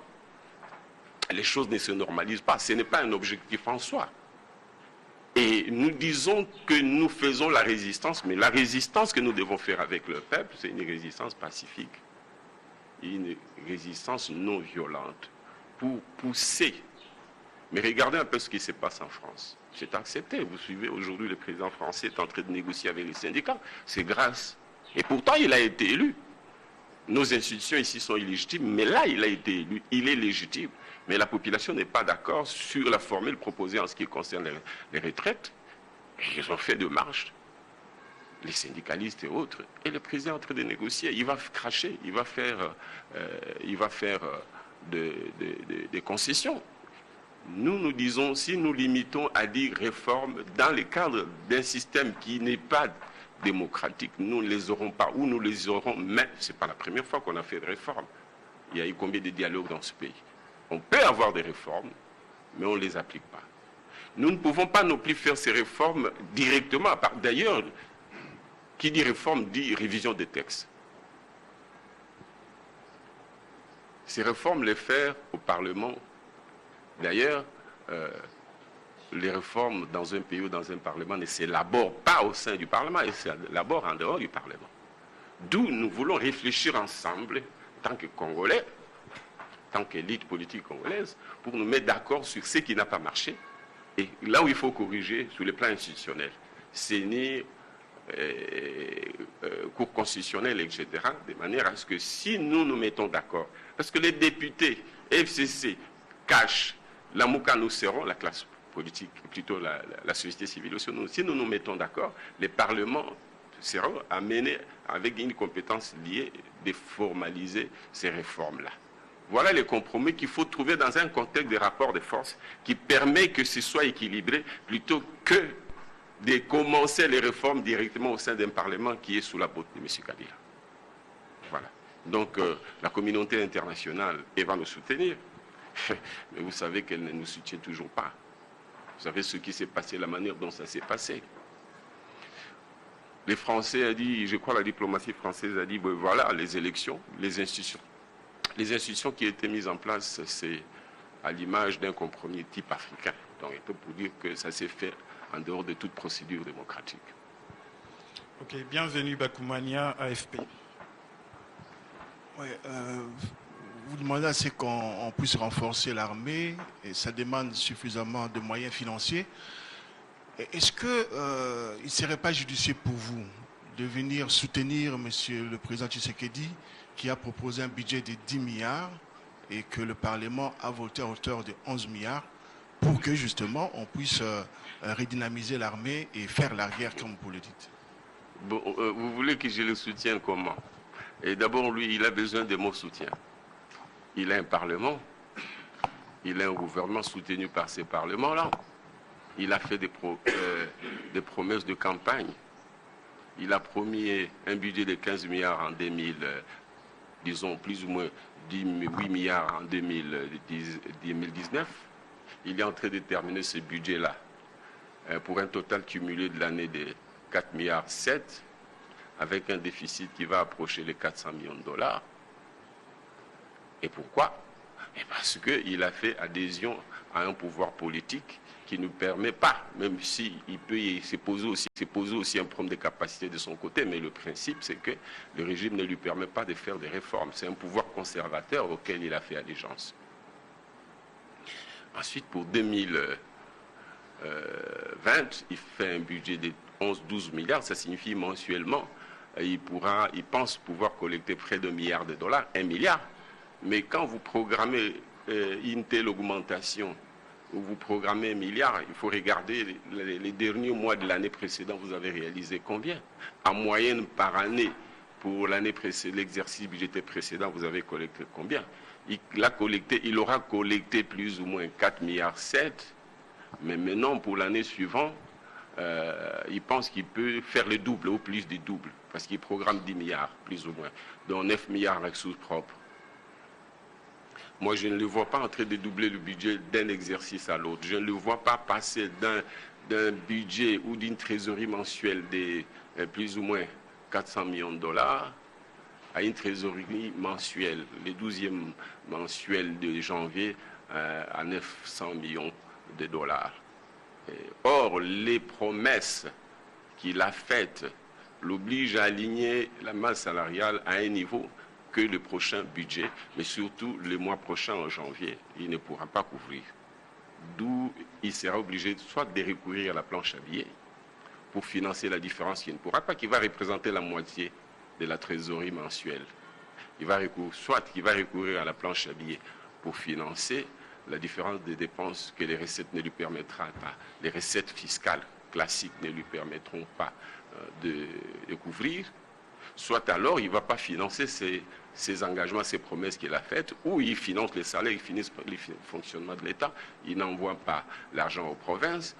les choses ne se normalisent pas. Ce n'est pas un objectif en soi. Et nous disons que nous faisons la résistance, mais la résistance que nous devons faire avec le peuple, c'est une résistance pacifique, une résistance non violente, pour pousser. Mais regardez un peu ce qui se passe en France. C'est accepté. Vous suivez aujourd'hui, le président français est en train de négocier avec les syndicats. C'est grâce. Et pourtant, il a été élu. Nos institutions ici sont illégitimes, mais là, il a été élu. Il est légitime. Mais la population n'est pas d'accord sur la formule proposée en ce qui concerne les retraites. Et ils ont fait des marches, les syndicalistes et autres. Et le président est en train de négocier. Il va cracher, il va faire des concessions. Nous disons, si nous limitons à dire réforme dans le cadre d'un système qui n'est pas démocratique, nous ne les aurons pas, ou nous les aurons, mais ce n'est pas la première fois qu'on a fait des réformes. Il y a eu combien de dialogues dans ce pays? On peut avoir des réformes, mais on ne les applique pas. Nous ne pouvons pas non plus faire ces réformes directement. D'ailleurs, qui dit réforme dit révision des textes. Ces réformes, les faire au Parlement. D'ailleurs, les réformes dans un pays ou dans un Parlement ne s'élaborent pas au sein du Parlement, elles s'élaborent en dehors du Parlement. D'où nous voulons réfléchir ensemble, en tant que Congolais, en tant qu'élite politique congolaise, pour nous mettre d'accord sur ce qui n'a pas marché. Et là où il faut corriger, sur le plan institutionnel, CENI, Cour constitutionnelle, etc., de manière à ce que si nous nous mettons d'accord, parce que les députés, FCC, CACH, la MOUCA, nous serons, la classe politique, plutôt la société civile aussi, si nous nous mettons d'accord, les parlements seront amenés avec une compétence liée de formaliser ces réformes-là. Voilà les compromis qu'il faut trouver dans un contexte de rapport de force qui permet que ce soit équilibré plutôt que de commencer les réformes directement au sein d'un Parlement qui est sous la botte de M. Kabila. Voilà. Donc la communauté internationale, elle va nous soutenir, mais vous savez qu'elle ne nous soutient toujours pas. Vous savez ce qui s'est passé, la manière dont ça s'est passé. Les Français ont dit, je crois la diplomatie française a dit, ben voilà, les élections, les institutions qui étaient mises en place, c'est à l'image d'un compromis type africain. Donc il peut pour dire que ça s'est fait en dehors de toute procédure démocratique. Ok, bienvenue Bakoumania, AFP. Oui, vous demandez à ce qu'on puisse renforcer l'armée et ça demande suffisamment de moyens financiers. Est-ce qu'il ne serait pas judicieux pour vous de venir soutenir M. le Président Tshisekedi qui a proposé un budget de 10 milliards et que le Parlement a voté à hauteur de 11 milliards pour que justement on puisse redynamiser l'armée et faire la guerre comme vous le dites? Bon, vous voulez que je le soutienne comment? Et d'abord, lui, il a besoin de mon soutien. Il a un Parlement, il a un gouvernement soutenu par ces parlements-là. Il a fait des promesses de campagne. Il a promis un budget de 15 milliards en 2000, disons plus ou moins 8 milliards en 2019. Il est en train de terminer ce budget-là pour un total cumulé de l'année de 4 milliards 7, avec un déficit qui va approcher les 400 millions de dollars. Et pourquoi? Parce qu'il a fait adhésion à un pouvoir politique qui ne permet pas, même s'il peut se poser aussi un problème de capacité de son côté, mais le principe c'est que le régime ne lui permet pas de faire des réformes. C'est un pouvoir conservateur auquel il a fait allégeance. Ensuite, pour 2020, il fait un budget de 11-12 milliards, ça signifie mensuellement, il pense pouvoir collecter près de $1 milliard, 1 milliard. Mais quand vous programmez une telle augmentation, où vous programmez 1 milliard, il faut regarder les derniers mois de l'année précédente, vous avez réalisé combien? En moyenne par année, pour l'année précédente, l'exercice budgétaire précédent, vous avez collecté combien? Il aura collecté plus ou moins 4 milliards 7, mais maintenant, pour l'année suivante, il pense qu'il peut faire le double, ou plus du double, parce qu'il programme 10 milliards, plus ou moins, dont 9 milliards avec ressources propres. Moi, je ne le vois pas en train de doubler le budget d'un exercice à l'autre. Je ne le vois pas passer d'un budget ou d'une trésorerie mensuelle de plus ou moins 400 millions de dollars à une trésorerie mensuelle, le 12e mensuel de janvier, à 900 millions de dollars. Or, les promesses qu'il a faites l'obligent à aligner la masse salariale à un niveau que le prochain budget, mais surtout le mois prochain en janvier, il ne pourra pas couvrir. D'où il sera obligé soit de recourir à la planche à billets pour financer la différence qu'il ne pourra pas, qui va représenter la moitié de la trésorerie mensuelle. Soit qu'il va recourir à la planche à billets pour financer la différence des dépenses que les recettes ne lui permettront pas. Les recettes fiscales classiques ne lui permettront pas de couvrir. Soit alors, il ne va pas financer ses engagements, ses promesses qu'il a faites, ou il finance les salaires, il finance le fonctionnement de l'État, il n'envoie pas l'argent aux provinces,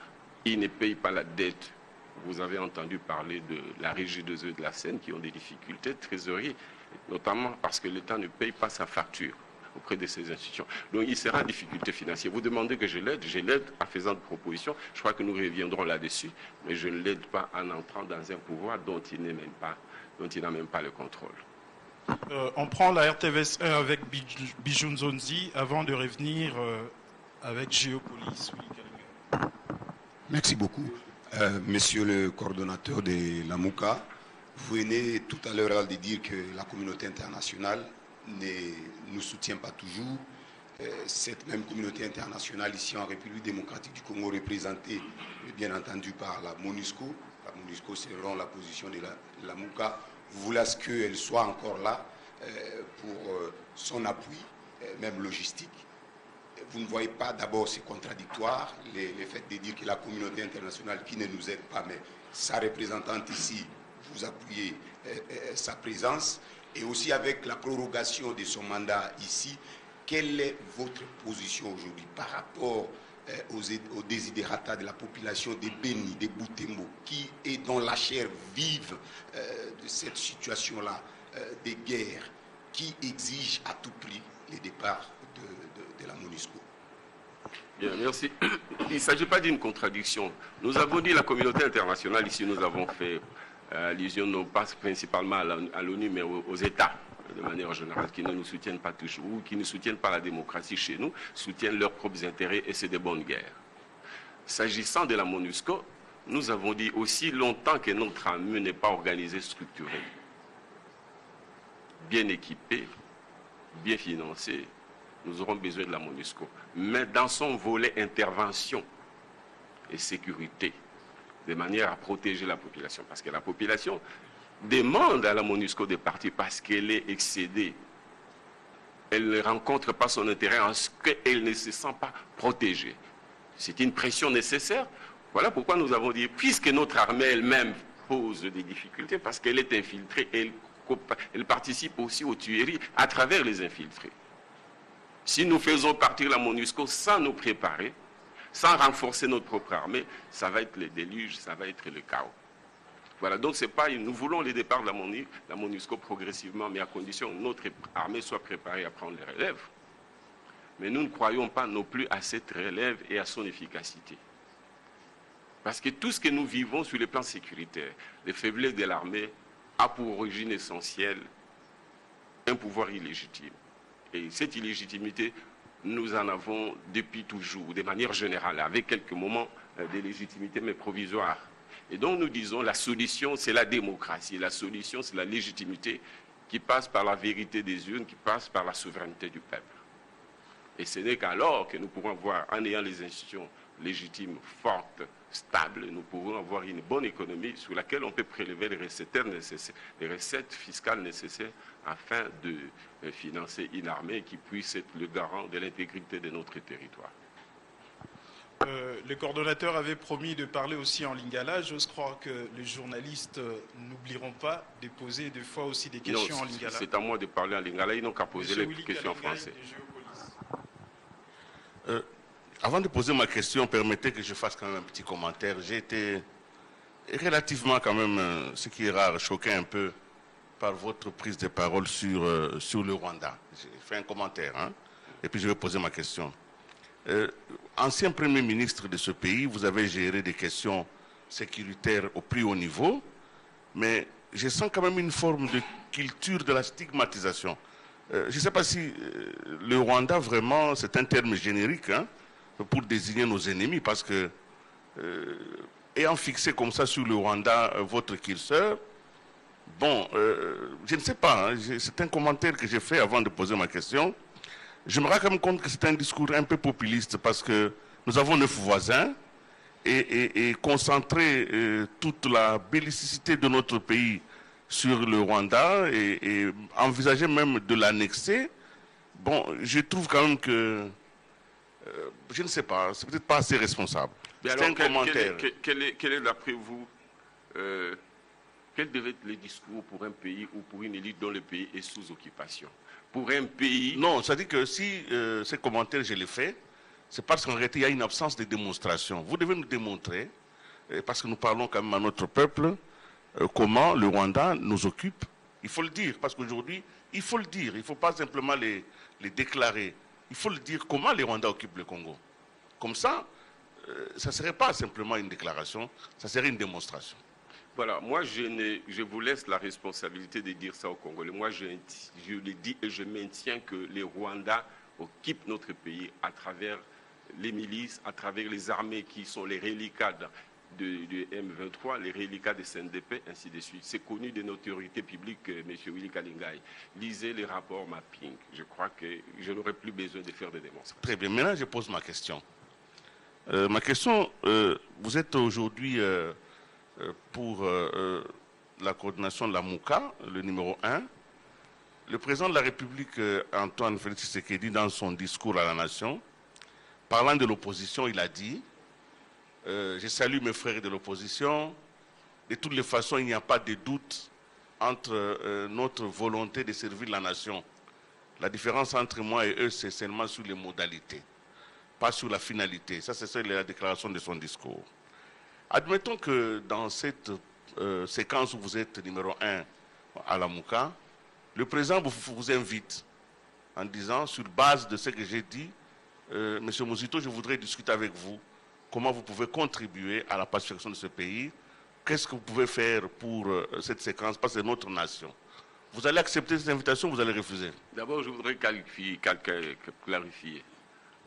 il ne paye pas la dette. Vous avez entendu parler de la régie des eaux de la Seine qui ont des difficultés de trésorerie, notamment parce que l'État ne paye pas sa facture auprès de ces institutions. Donc il sera en difficulté financière. Vous demandez que je l'aide en faisant des propositions. Je crois que nous reviendrons là-dessus, mais je ne l'aide pas en entrant dans un pouvoir dont il n'a même pas le contrôle. On prend la RTVS 1 avec Bijou Nzonzi avant de revenir avec Géopolis. Merci beaucoup. Monsieur le coordonnateur de la MOUCA, vous venez tout à l'heure de dire que la communauté internationale ne nous soutient pas toujours. Cette même communauté internationale ici en République démocratique du Congo, représentée bien entendu par la MONUSCO. La MONUSCO, c'est vraiment la position de la MOUCA. Vous voulez à ce qu'elle soit encore là pour son appui, même logistique. Vous ne voyez pas d'abord ces contradictoires, les faits de dire que la communauté internationale qui ne nous aide pas, mais sa représentante ici, vous appuyez sa présence, et aussi avec la prorogation de son mandat ici, quelle est votre position aujourd'hui par rapport aux désidérata de la population de Beni, de Butembo, qui est dans la chair vive de cette situation-là, des guerres, qui exige à tout prix le départ de la MONUSCO? Bien, merci. Il ne s'agit pas d'une contradiction. Nous avons dit la communauté internationale, ici nous avons fait allusion non pas principalement à l'ONU, mais aux États, de manière générale, qui ne nous soutiennent pas toujours, ou qui ne soutiennent pas la démocratie chez nous, soutiennent leurs propres intérêts, et c'est des bonnes guerres. S'agissant de la MONUSCO, nous avons dit aussi longtemps que notre armée n'est pas organisée, structurée, bien équipée, bien financée, nous aurons besoin de la MONUSCO. Mais dans son volet intervention et sécurité, de manière à protéger la population. Parce que la population demande à la MONUSCO de partir parce qu'elle est excédée. Elle ne rencontre pas son intérêt en ce qu'elle ne se sent pas protégée. C'est une pression nécessaire. Voilà pourquoi nous avons dit, puisque notre armée elle-même pose des difficultés, parce qu'elle est infiltrée, elle participe aussi aux tueries à travers les infiltrés. Si nous faisons partir la MONUSCO sans nous préparer, sans renforcer notre propre armée, ça va être le déluge, ça va être le chaos. Voilà, donc c'est pas, nous voulons le départ de la MONUSCO progressivement, mais à condition que notre armée soit préparée à prendre les relèves. Mais nous ne croyons pas non plus à cette relève et à son efficacité. Parce que tout ce que nous vivons sur le plan sécuritaire, les faiblesses de l'armée, a pour origine essentielle un pouvoir illégitime. Et cette illégitimité, nous en avons depuis toujours, de manière générale, avec quelques moments de légitimité, mais provisoire. Et donc nous disons, la solution, c'est la démocratie. La solution, c'est la légitimité qui passe par la vérité des urnes, qui passe par la souveraineté du peuple. Et ce n'est qu'alors que nous pourrons avoir, en ayant les institutions légitimes, fortes, stables, nous pourrons avoir une bonne économie sur laquelle on peut prélever les recettes fiscales nécessaires afin de financer une armée qui puisse être le garant de l'intégrité de notre territoire. Le coordonnateur avait promis de parler aussi en lingala. Je crois que les journalistes n'oublieront pas de poser des fois aussi des questions en lingala. C'est à moi de parler en lingala, ils n'ont qu'à poser les questions en français. Avant de poser ma question, permettez que je fasse quand même un petit commentaire. J'ai été relativement quand même, ce qui est rare, choqué un peu par votre prise de parole sur le Rwanda. J'ai fait un commentaire, hein, et puis je vais poser ma question. Ancien Premier ministre de ce pays, vous avez géré des questions sécuritaires au plus haut niveau, mais je sens quand même une forme de culture de la stigmatisation. Je ne sais pas si le Rwanda, vraiment, c'est un terme générique, hein, pour désigner nos ennemis, parce que, ayant fixé comme ça sur le Rwanda votre curseur, bon, je ne sais pas, hein, c'est un commentaire que j'ai fait avant de poser ma question. Je me rends quand même compte que c'est un discours un peu populiste, parce que nous avons 9 voisins, et concentrer toute la bellicité de notre pays sur le Rwanda, et envisager même de l'annexer, bon, je trouve quand même que, je ne sais pas, c'est peut-être pas assez responsable. C'est un commentaire. Quel est d'après vous, quel devait être le discours pour un pays ou pour une élite dont le pays est sous occupation? Pour un pays... Non, ça dit que si ces commentaires, je les fais, c'est parce qu'en réalité, il y a une absence de démonstration. Vous devez nous démontrer, parce que nous parlons quand même à notre peuple, comment le Rwanda nous occupe. Il faut le dire, parce qu'aujourd'hui, il faut le dire. Il ne faut pas simplement les déclarer. Il faut le dire comment les Rwandais occupent le Congo. Comme ça, ça ne serait pas simplement une déclaration, ça serait une démonstration. Voilà, moi je vous laisse la responsabilité de dire ça aux Congolais. Moi je le dis et je maintiens que les Rwandais occupent notre pays à travers les milices, à travers les armées qui sont les reliquats de M23, les reliquats de CNDP, ainsi de suite. C'est connu de notoriété publique, M. Willy Kalingai. Lisez les rapports mapping. Je crois que je n'aurai plus besoin de faire des démonstrations. Très bien. Maintenant, je pose ma question. Ma question, vous êtes aujourd'hui pour la coordination de la MOUCA, le numéro 1. Le président de la République, Antoine Félix Tshisekedi, dans son discours à la nation, parlant de l'opposition, il a dit je salue mes frères de l'opposition. De toutes les façons, il n'y a pas de doute entre notre volonté de servir la nation. La différence entre moi et eux, c'est seulement sur les modalités, pas sur la finalité. Ça, c'est la déclaration de son discours. Admettons que dans cette séquence où vous êtes numéro 1 à la MOUCA, le président vous invite en disant, sur base de ce que j'ai dit, Monsieur Muzito, je voudrais discuter avec vous comment vous pouvez contribuer à la pacification de ce pays. Qu'est-ce que vous pouvez faire pour cette séquence, parce que c'est notre nation. Vous allez accepter cette invitation ou vous allez refuser? D'abord, je voudrais clarifier.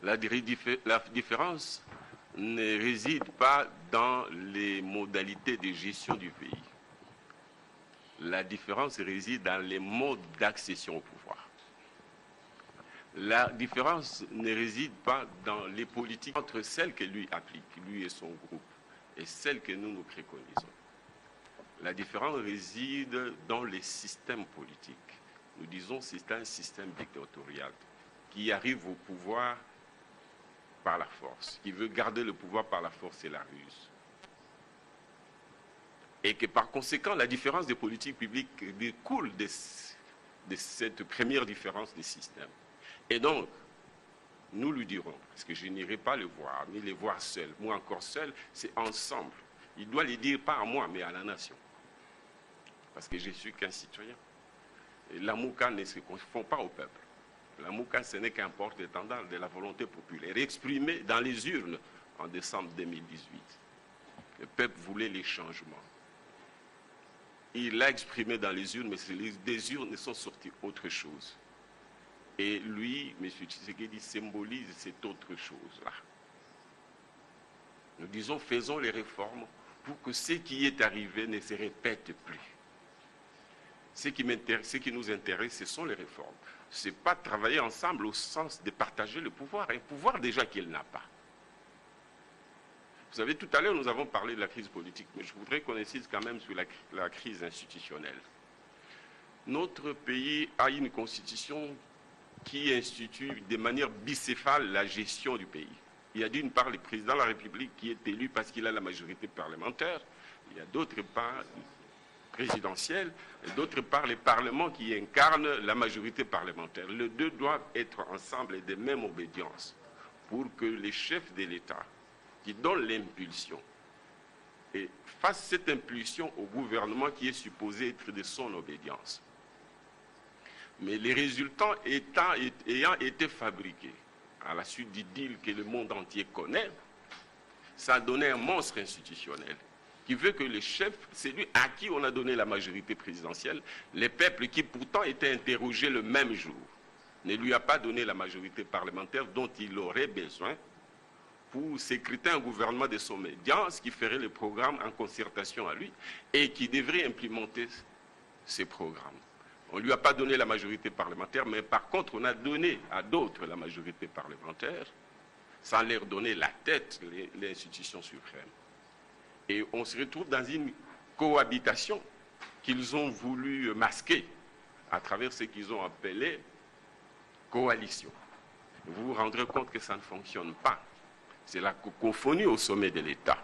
La différence ne réside pas dans les modalités de gestion du pays. La différence réside dans les modes d'accession au pouvoir. La différence ne réside pas dans les politiques entre celles que lui applique, lui et son groupe, et celles que nous préconisons. La différence réside dans les systèmes politiques. Nous disons que c'est un système dictatorial qui arrive au pouvoir par la force, qui veut garder le pouvoir par la force et la ruse. Et que par conséquent, la différence des politiques publiques découle de cette première différence des systèmes. Et donc, nous lui dirons, parce que je n'irai pas le voir, ni les voir seul, moi encore seul, c'est ensemble. Il doit le dire pas à moi, mais à la nation. Parce que je ne suis qu'un citoyen. Et la Mouka ne se confond pas au peuple. La Mouka, ce n'est qu'un porte-étendard de la volonté populaire, exprimée dans les urnes en décembre 2018. Le peuple voulait les changements. Il l'a exprimé dans les urnes, mais des urnes sont sorties autre chose. Et lui, M. Tshisekedi, symbolise cette autre chose-là. Nous disons, faisons les réformes pour que ce qui est arrivé ne se répète plus. Ce qui nous intéresse, ce sont les réformes. Ce n'est pas travailler ensemble au sens de partager le pouvoir, un pouvoir déjà qu'il n'a pas. Vous savez, tout à l'heure, nous avons parlé de la crise politique, mais je voudrais qu'on insiste quand même sur la crise institutionnelle. Notre pays a une constitution qui institue de manière bicéphale la gestion du pays. Il y a d'une part le président de la République qui est élu parce qu'il a la majorité parlementaire, il y a d'autre part présidentielle, et d'autre part les parlements qui incarnent la majorité parlementaire. Les deux doivent être ensemble et de même obédience pour que les chefs de l'État qui donnent l'impulsion et fassent cette impulsion au gouvernement qui est supposé être de son obédience. Mais les résultats ayant été fabriqués à la suite du deal que le monde entier connaît, ça a donné un monstre institutionnel qui veut que le chef, c'est lui à qui on a donné la majorité présidentielle, le peuple qui pourtant était interrogé le même jour, ne lui a pas donné la majorité parlementaire dont il aurait besoin pour sécréter un gouvernement de son obédience qui ferait le programme en concertation à lui et qui devrait implémenter ces programmes. On ne lui a pas donné la majorité parlementaire, mais par contre, on a donné à d'autres la majorité parlementaire sans leur donner la tête, l'institution suprême. Et on se retrouve dans une cohabitation qu'ils ont voulu masquer à travers ce qu'ils ont appelé coalition. Vous vous rendrez compte que ça ne fonctionne pas. C'est la cacophonie au sommet de l'État.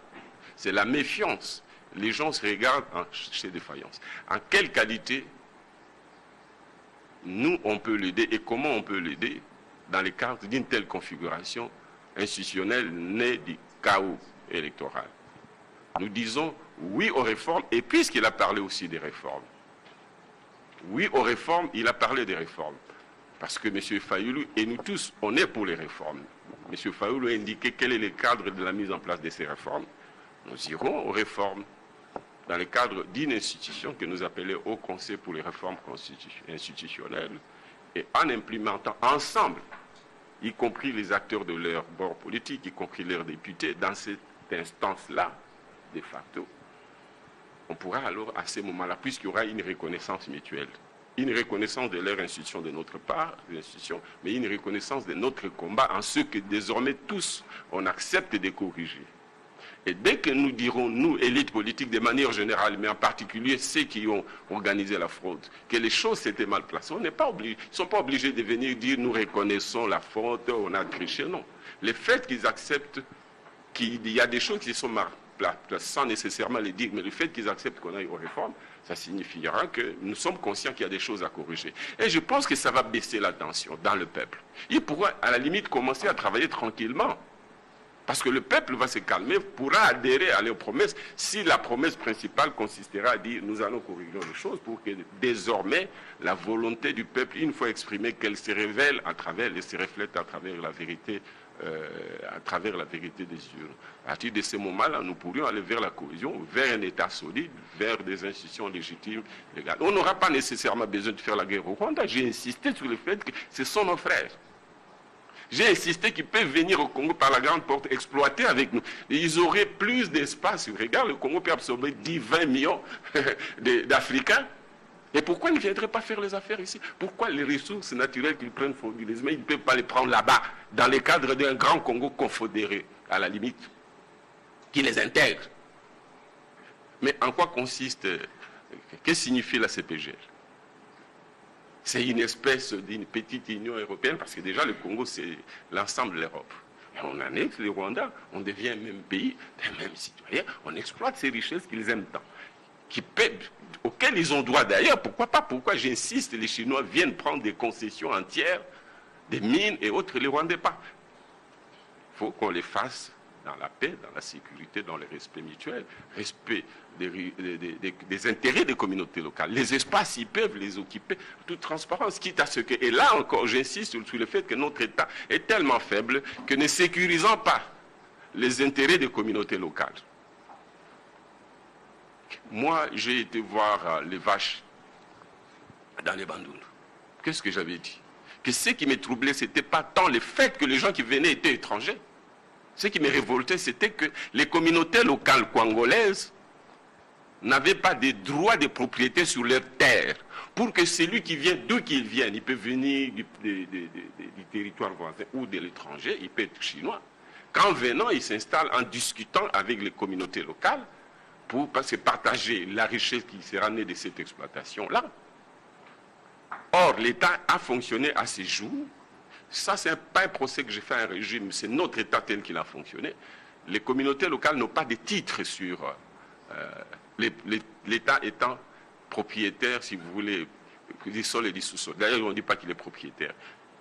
C'est la méfiance. Les gens se regardent chez défaillance. En quelle qualité nous, on peut l'aider et comment on peut l'aider dans le cadre d'une telle configuration institutionnelle née du chaos électoral. Nous disons oui aux réformes, et puisqu'il a parlé aussi des réformes, oui aux réformes, il a parlé des réformes. Parce que M. Fayulu et nous tous, on est pour les réformes. M. Fayulu a indiqué quel est le cadre de la mise en place de ces réformes. Nous irons aux réformes dans le cadre d'une institution que nous appelons Haut Conseil pour les réformes institutionnelles et en implémentant ensemble, y compris les acteurs de leur bord politique, y compris leurs députés, dans cette instance-là, de facto, on pourra alors, à ce moment-là, puisqu'il y aura une reconnaissance mutuelle, une reconnaissance de leur institution de notre part, mais une reconnaissance de notre combat en ce que désormais tous, on accepte de corriger. Et dès que nous dirons, nous, élites politiques, de manière générale, mais en particulier ceux qui ont organisé la fraude, que les choses s'étaient mal placées, ils ne sont pas obligés de venir dire, nous reconnaissons la faute, on a triché, non. Le fait qu'ils acceptent qu'il y a des choses qui sont mal placées, sans nécessairement les dire, mais le fait qu'ils acceptent qu'on aille aux réformes, ça signifiera que nous sommes conscients qu'il y a des choses à corriger. Et je pense que ça va baisser la tension dans le peuple. Il pourra, à la limite, commencer à travailler tranquillement. Parce que le peuple va se calmer, pourra adhérer à leurs promesses si la promesse principale consistera à dire nous allons corriger les choses pour que désormais la volonté du peuple, une fois exprimée, qu'elle se révèle à travers et se reflète à travers la vérité des urnes. À partir de ce moment-là, nous pourrions aller vers la cohésion, vers un État solide, vers des institutions légitimes, légales. On n'aura pas nécessairement besoin de faire la guerre au Rwanda. J'ai insisté sur le fait que ce sont nos frères. J'ai insisté qu'ils peuvent venir au Congo par la grande porte, exploiter avec nous. Et ils auraient plus d'espace. Regarde, le Congo peut absorber 10-20 millions d'Africains. Et pourquoi ils ne viendraient pas faire les affaires ici? Pourquoi les ressources naturelles qu'ils prennent frauduleusement, ils ne peuvent pas les prendre là-bas, dans le cadre d'un grand Congo confédéré, à la limite, qui les intègre? Mais en quoi consiste, que signifie la CPGL? C'est une espèce d'une petite Union européenne, parce que déjà le Congo, c'est l'ensemble de l'Europe. Et on annexe le Rwanda, on devient un même pays, des mêmes citoyens, on exploite ces richesses qu'ils aiment tant, auxquelles ils ont droit d'ailleurs. Pourquoi pas? Pourquoi j'insiste, les Chinois viennent prendre des concessions entières, des mines et autres, les Rwandais pas? Il faut qu'on les fasse dans la paix, dans la sécurité, dans le respect mutuel, respect des intérêts des communautés locales. Les espaces, ils peuvent les occuper, toute transparence, quitte à ce que... Et là encore, j'insiste sur le fait que notre État est tellement faible que ne sécurisant pas les intérêts des communautés locales. Moi, j'ai été voir les vaches dans les Bandundu. Qu'est-ce que j'avais dit? Que ce qui me troublait, ce n'était pas tant le fait que les gens qui venaient étaient étrangers. Ce qui me révoltait, c'était que les communautés locales congolaises n'avaient pas de droit de propriété sur leurs terres. Pour que celui qui vient, d'où qu'il vienne, il peut venir du territoire voisin ou de l'étranger, il peut être chinois. Qu'en venant, il s'installe en discutant avec les communautés locales pour partager la richesse qui sera née de cette exploitation-là. Or, l'État a fonctionné à ces jours. Ça, ce n'est pas un procès que j'ai fait à un régime, c'est notre État tel qu'il a fonctionné. Les communautés locales n'ont pas de titres sur l'État étant propriétaire, si vous voulez, du sol et du sous-sol. D'ailleurs, on ne dit pas qu'il est propriétaire.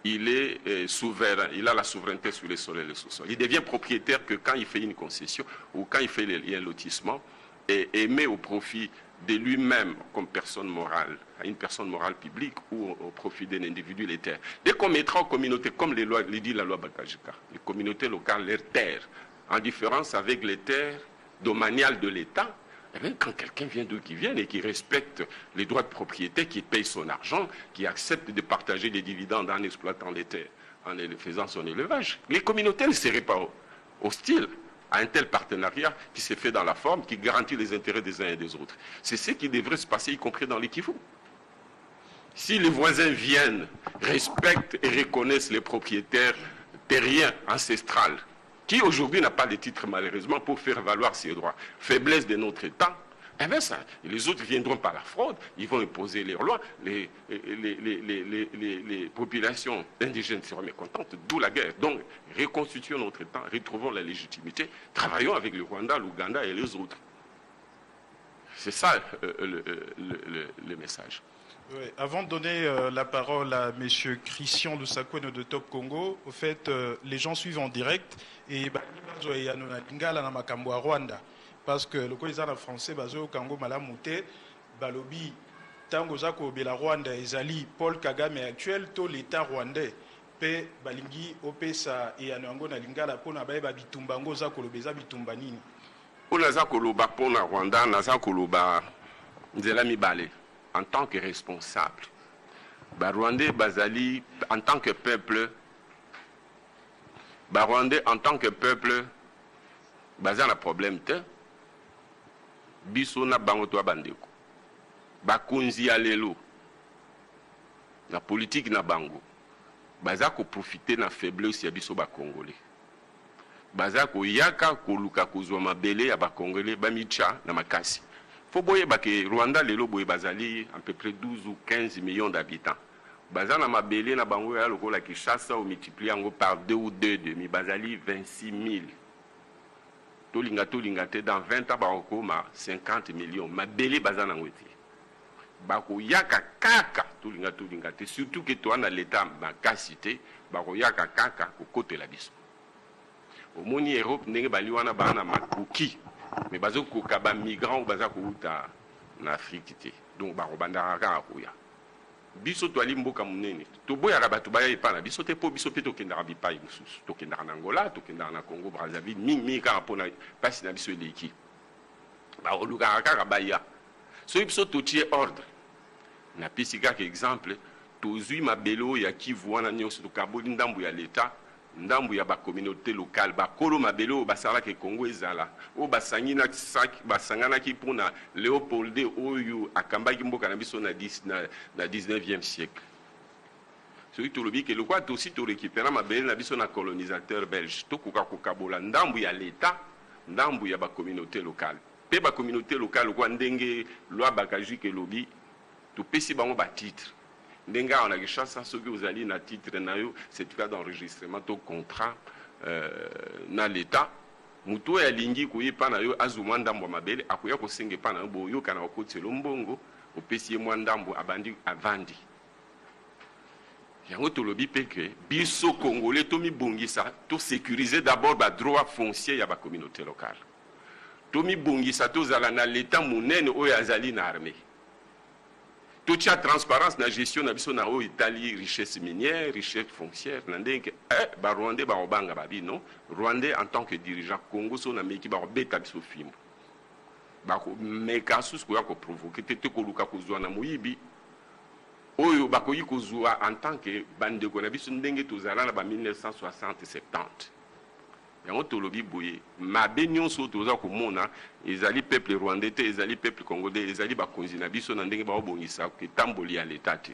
Il est souverain, il a la souveraineté sur les sols et les sous-sols. Il devient propriétaire que quand il fait une concession ou quand il fait un lotissement et met au profit de lui-même comme personne morale, à une personne morale publique ou au profit d'un individu les terres. Dès qu'on mettra aux communautés, comme les dit la loi Bakajika, les communautés locales, leurs terres, en différence avec les terres domaniales de l'État, eh bien, quand quelqu'un vient d'où qu'il vienne et qui respecte les droits de propriété, qui paye son argent, qui accepte de partager les dividendes en exploitant les terres, en faisant son élevage, les communautés ne seraient pas hostiles à un tel partenariat qui s'est fait dans la forme, qui garantit les intérêts des uns et des autres. C'est ce qui devrait se passer, y compris dans les Kivu. Si les voisins viennent, respectent et reconnaissent les propriétaires terriens, ancestrales, qui aujourd'hui n'a pas de titre malheureusement pour faire valoir ses droits, faiblesse de notre État, eh bien ça, les autres viendront par la fraude, ils vont imposer leurs lois, les populations indigènes seront mécontentes, d'où la guerre. Donc, reconstituons notre État, retrouvons la légitimité, travaillons avec le Rwanda, l'Ouganda et les autres. C'est ça le message. Oui, avant de donner la parole à M. Christian Lusakweno de Top Congo, au fait, les gens suivent en direct et Rwanda. Parce que le président français, Bazo Kango Malamouté, Balobi, Tango Zako Bela Rwanda, Ezali, Paul Kagame actuel, tout l'État rwandais, Pe Balingi, Opesa et Anango Nalingala, Pona Baeba Bitumbango Zako Lobeza Bitumbanini. Pona Zako Loba Pona Rwanda, Nazako Loba Nzelami Bale, en tant que responsable. Rwandais, Bazali, en tant que peuple, Rwandais, en tant que peuple, Bazan a problème, biso na bango to bandeko bakunzi ya lelo na politique na bango baza ko profiter na faiblesse ya biso ba congolais baza ko yaka ko luka kozwa mabele ya ba congolais ba micha na makasi fo boye ba ke Rwanda lelo boye bazali à peu près 12 ou 15 millions d'habitants baza na mabele na bango ya lokola Kinshasa ou multiplier ngo par 2 ou 2,5 bazali 26 000. Dans 20 ans, 50 millions. Ma belle bazana ngweti. Bako yaka kaka tulingate. Surtout que toi dans l'état ma cité, bako yaka kaka ko côté la biso. Au moni Europe ndenge bali wana bana makuki. Mais bazo ko kaba migrant ou bazako uta na Afrique té. Donc bako bandara ka akuya. Biso to ali mboka munene. To boya rabatu baya ipana biso te po biso pe to kendara bipai mususu. To kendara na Angola, to kendara na Congo Brazzaville, mingi ka pona pasi na biso eleki. Ba oluka ka baya. So biso to tie ordre. Na pisika ka exemple, to zui mabelo ya Kivu wana nyoso to kaboli ndambu ya l'État ndambu ya ba communauté locale ba kolo mabele o basala ke Congo ezala o basangina sak basangana ki pona Léopold oyo akambaki mboka na biso na 19e siècle. Celui tout le bi que le quoi aussi to récupérer mabele na biso na colonisateur belge to kuka kokabola ndambu ya l'état ndambu ya ba communauté locale pe ba communauté locale kwa ndenge loi bakaji ke lobi to pesi bango ba titre ndenga on a que chance ceux que vous allez na titre na yo certificat d'enregistrement to contrat na l'état muto ya lingi ko yepa na yo azuma ndambo mabele akoya ko senge pa na bo yo kana ko tselo mbongo opesi mwa ndambo abandi avandi yango to lobi peke biso congolais to mi bongisa to sécuriser d'abord ba droit foncier ya ba communauté locale to mi bongisa to zala na l'état munene o ya zali na armée. Toute la transparence na gestion na biso na o Italie richesse minière, richesse foncière, nandenge ba Rwandais ba obanga ba bi non, Rwandais en tant que dirigeant Congo so na meki ba beta biso fimbo. Ba ko meka sus ko ya ko provoquer tete ko luka ko zwa na moyibi. Oyo ba ko yi ko zwa en tant que bande ko na biso ndenge to zala na ba 1960-70. Yango tolobi boye mabe nyonso toza komona ezali peuple rwandais te ezali peuple congolais ezali bakonzi na biso na ndenge baobongisa ke tamboli ya l'état te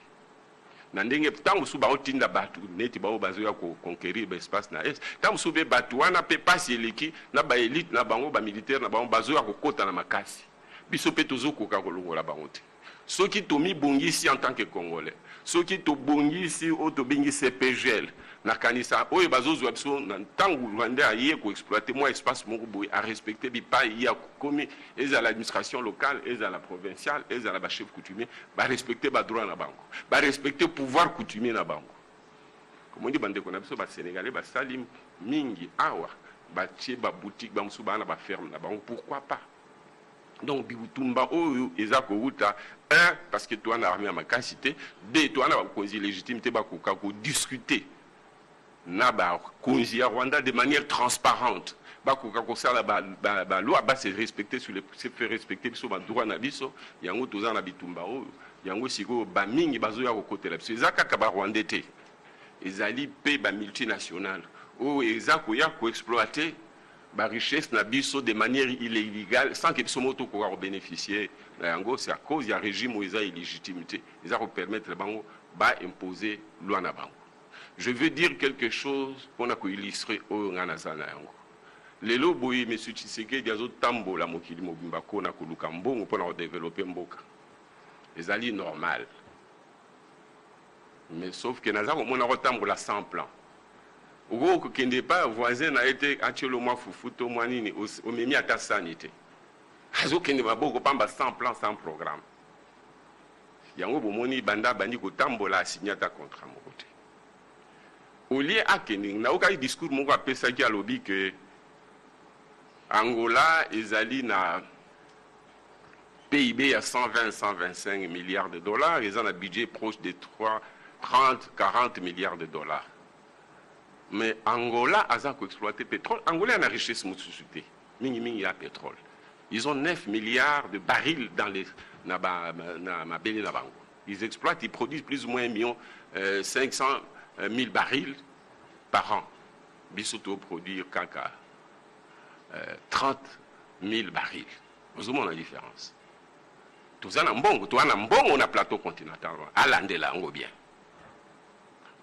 na ndenge tango su baotinda batu neti bao bazoya ko conquérir l'espace na est tango su be batu wana pe pasi eleki na ba élite na bango ba militaire na bango bazoya ko kota na makasi biso pe tozokoka kolongola bango te soki tomi bongisi en tant que congolais soki to bongisi o to bingi CPGL na kanisa oyo bazozwa biso na tango Rwanda aye ko exploiter moi espace moko boy à respecter bi pa ya komi eza l'administration locale eza la provinciale eza la chef coutumier ba respecter ba droit na bango ba respecter pouvoir coutumier na bango comme on dit bande ko na biso ba sénégalais ba salim mingi awa ba tie ba boutique ba musu ba na ba ferme na bango pourquoi pas. Donc bibutumba oyo ezako uta un parce que toi na armée à ma capacité deux toi na ba cause légitimité ba ko discuter na ba konzi ya Rwanda de manière transparente ba ko sala ba loi ba se respecter sur les se faire respecter sur ba droit na biso yango toza na bitumba oyo yango siko ba mingi bazo ya ko kotela biso ezaka ka ba Rwanda te ezali pe ba multinationale o ezako ya ko exploiter ba richesse na biso de manière illégale sans que biso moto ko bénéficier yango c'est à cause ya régime où eza illégitimité ezako permettre bango ba imposer loi na bango. Je veux dire quelque chose pour illustrer au Nganazana yango. Lelo boyi monsieur Tshisekedi azo tambola mokili mobimba ko na koluka mbongo pour développer mboka. Ezali normal. Mais sauf que naza ko mona ko tambola sans plan. Ogo ko kende pas voisin na été atielo mwa fufuto mwa nini o memi ata sanité. Azo kende maboko pamba sans plan sans programme. Yango bomoni banda bandi ko tambola signata contrat mo côté. Au lieu à Kening, na aucun discours mon appelé ça qui a lobby que Angola ezali na PIB à 120-125 milliards de dollars, ils ont un budget proche de 30-40 milliards de dollars. Mais Angola a exploité pétrole. Angola a une richesse société. Mingi a pétrole. Ils ont 9 milliards de barils dans les ils exploitent, ils produisent plus ou moins 500 000 barils par an. Bisoto produire caca 30 000 barils. Vous avez la différence. Tout ça, on a plateau continental. À l'Andela, on bien.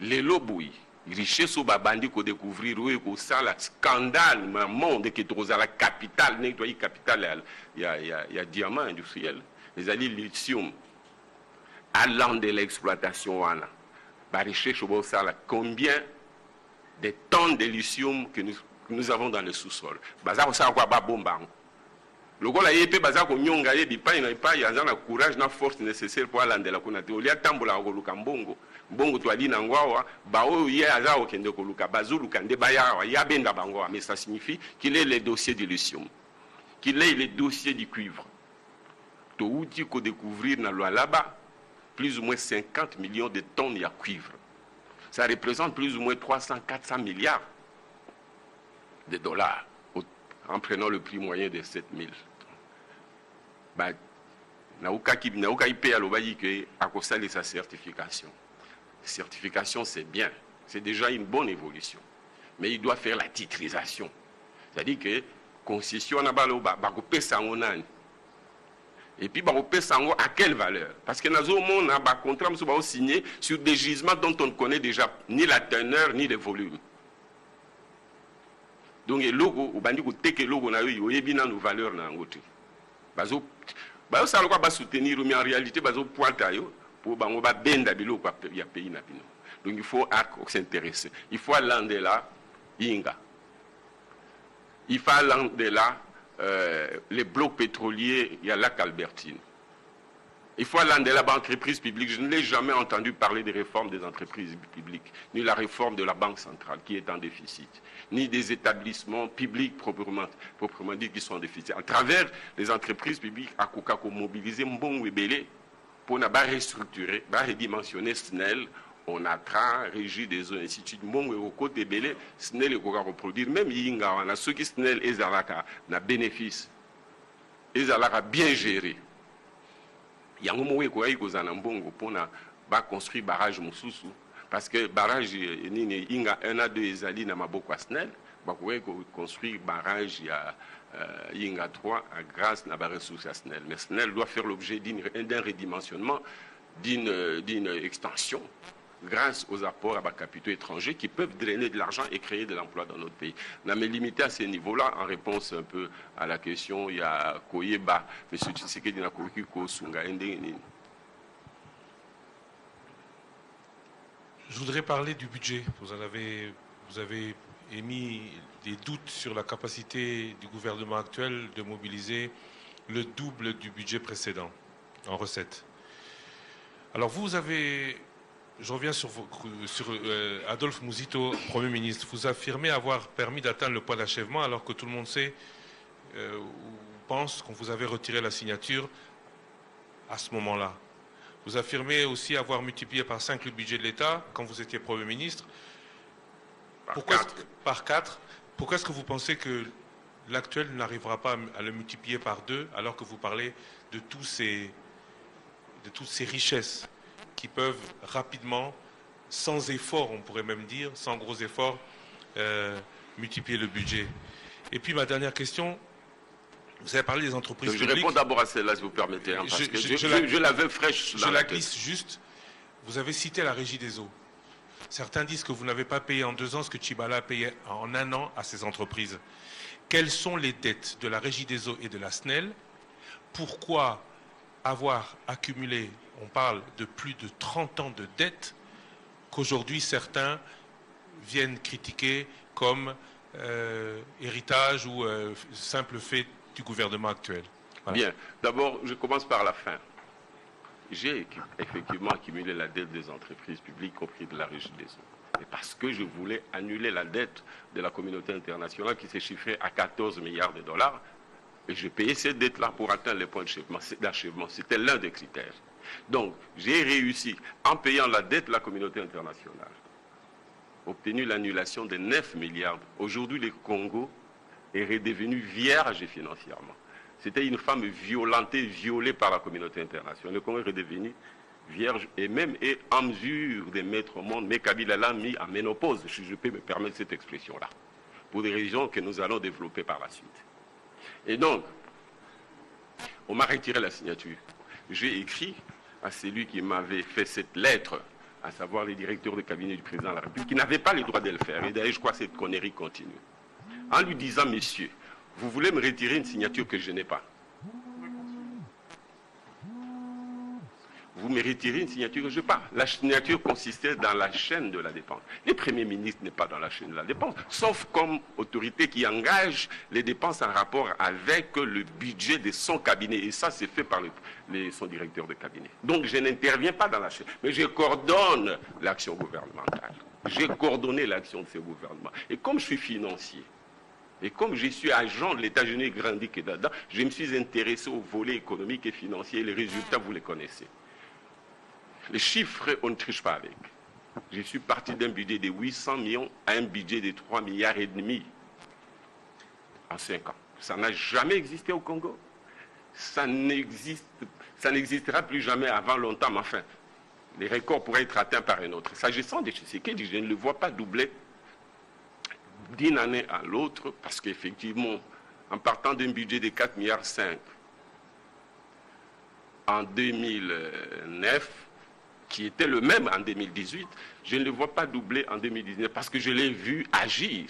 Les lobouis, richesse au babandi qu'on découvrir, où ça, le scandale, le monde qui est la capitale, nettoyer capitale, il y a diamant industriel. Les alliés lithium, à l'an de l'exploitation, la richesse au ça, combien de tonnes de lithium que nous avons dans le sous-sol. Bazar, ça, quoi, babomba. Le gars là, il peut baser comme nyonga, il pas, il a un courage, une force nécessaire pour aller dans la connaître. Il y a tambola au Lukambongo, bongo toi dit n'angwa, bao il y a azar au kende koluka, bazulu kande baya, il y a benda bango, mais ça signifie qu'il est le dossier du lithium, qu'il est le dossier du cuivre. Tout outil qu'on découvrir dans le là-bas, plus ou moins 50 millions de tonnes de cuivre. Ça représente plus ou moins 300-400 milliards de dollars, en prenant le prix moyen de 7 000. Nauka IP a l'obéi que à cause de sa certification. Certification, c'est bien. C'est déjà une bonne évolution. mais il doit faire la titrisation. C'est-à-dire que concession na balo ba kopesa ngo nani. Et puis ba kopesa ngo à quelle valeur? Parce que nazo mon a ba contrat muso ba signé sur des gisements dont on ne connaît déjà ni la teneur ni le volume. Donc le logo au bandi ko teke logo na yo yebi na no valeur na ngote. Bazo ça quoi ba soutenir mais en réalité bazo pointa yo pour bango ba benda biloko ya pays na bino. Donc il faut s'intéresser. Il faut aller là Inga. Il faut aller là les blocs pétroliers, il y a lac Albertine. Il faut aller là banque entreprise publique. Je ne l'ai jamais entendu parler des réformes des entreprises publiques, ni la réforme de la banque centrale qui est en déficit, ni des établissements publics proprement dit qui sont en déficit. À travers les entreprises publiques, à Kokako mobiliser Mbongo et Belé pour restructurer, redimensionner SNEL. On a régi des eaux, ainsi de suite. Mon au côté belé, SNEL est reproduire. Même Yinga, on a ceux qui SNEL et Zalaka n'a bénéfice. Et Zalaka bien géré. Il y a un moment où il y a un bon pour construire barrage Moussousou. Parce que barrage Yinga 1 à 2 Ezali n'a pas beaucoup à SNEL. Il construire barrage Yinga 3 grâce à la ressource à SNEL. Mais SNEL doit faire l'objet d'un redimensionnement, d'une extension, grâce aux apports à capitaux étrangers qui peuvent drainer de l'argent et créer de l'emploi dans notre pays. On a limité à ce niveau-là en réponse un peu à la question, il y a Koyeba, M. Tshisekedi na Koyiko Sunga Ndengeni. Je voudrais parler du budget. Vous avez émis des doutes sur la capacité du gouvernement actuel de mobiliser le double du budget précédent en recettes. Alors vous avez... Je reviens sur Adolphe Mouzito, Premier ministre. Vous affirmez avoir permis d'atteindre le point d'achèvement alors que tout le monde sait ou pense qu'on vous avait retiré la signature à ce moment-là. Vous affirmez aussi avoir multiplié par 5 le budget de l'État quand vous étiez Premier ministre. Par 4. Pourquoi est-ce que vous pensez que l'actuel n'arrivera pas à le multiplier par 2 alors que vous parlez de toutes ces richesses qui peuvent rapidement, sans effort, on pourrait même dire, sans gros effort, multiplier le budget. Et puis ma dernière question, vous avez parlé des entreprises publiques. Je réponds d'abord à celle-là, si vous permettez, parce que je l'avais fraîche. Je la glisse juste. Vous avez cité la régie des eaux. Certains disent que vous n'avez pas payé en 2 ans ce que Tchibala a payé en 1 an à ces entreprises. Quelles sont les dettes de la régie des eaux et de la SNEL? Pourquoi avoir accumulé, on parle de plus de 30 ans de dettes, qu'aujourd'hui certains viennent critiquer comme héritage ou simple fait du gouvernement actuel? Voilà. Bien, d'abord je commence par la fin. J'ai effectivement accumulé la dette des entreprises publiques, y compris de la régie des eaux. Et parce que je voulais annuler la dette de la communauté internationale qui s'est chiffrée à 14 milliards de dollars. Et je payais cette dette-là pour atteindre les points d'achèvement. C'était l'un des critères. Donc, j'ai réussi, en payant la dette de la communauté internationale, obtenu l'annulation de 9 milliards. Aujourd'hui, le Congo est redevenu vierge financièrement. C'était une femme violée par la communauté internationale. Le Congo est redevenu vierge et même est en mesure de mettre au monde, mais Kabila l'a mis en ménopause, si je peux me permettre cette expression-là, pour des raisons que nous allons développer par la suite. Et donc, on m'a retiré la signature. J'ai écrit à celui qui m'avait fait cette lettre, à savoir les directeurs de cabinet du président de la République, qui n'avaient pas le droit de le faire. Et d'ailleurs, je crois que cette connerie continue. En lui disant, messieurs, vous voulez me retirer une signature que je n'ai pas. Vous me retirez une signature que je n'ai pas. La signature consistait dans la chaîne de la dépense. Le Premier ministre n'est pas dans la chaîne de la dépense, sauf comme autorité qui engage les dépenses en rapport avec le budget de son cabinet. Et ça, c'est fait par son directeur de cabinet. Donc, je n'interviens pas dans la chaîne, mais je coordonne l'action gouvernementale. J'ai coordonné l'action de ce gouvernement. Et comme je suis financier, et comme je suis agent de l'État, je n'ai grandi que là-dedans, je me suis intéressé au volet économique et financier. Et les résultats, vous les connaissez. Les chiffres, on ne triche pas avec. Je suis parti d'un budget de 800 millions à un budget de 3,5 milliards en 5 ans. Ça n'a jamais existé au Congo. Ça n'existera plus jamais avant longtemps, mais enfin, les records pourraient être atteints par un autre. S'agissant de Tshisekedi, je ne le vois pas doubler d'une année à l'autre, parce qu'effectivement, en partant d'un budget de 4,5 milliards en 2009, qui était le même en 2018, je ne le vois pas doubler en 2019 parce que je l'ai vu agir.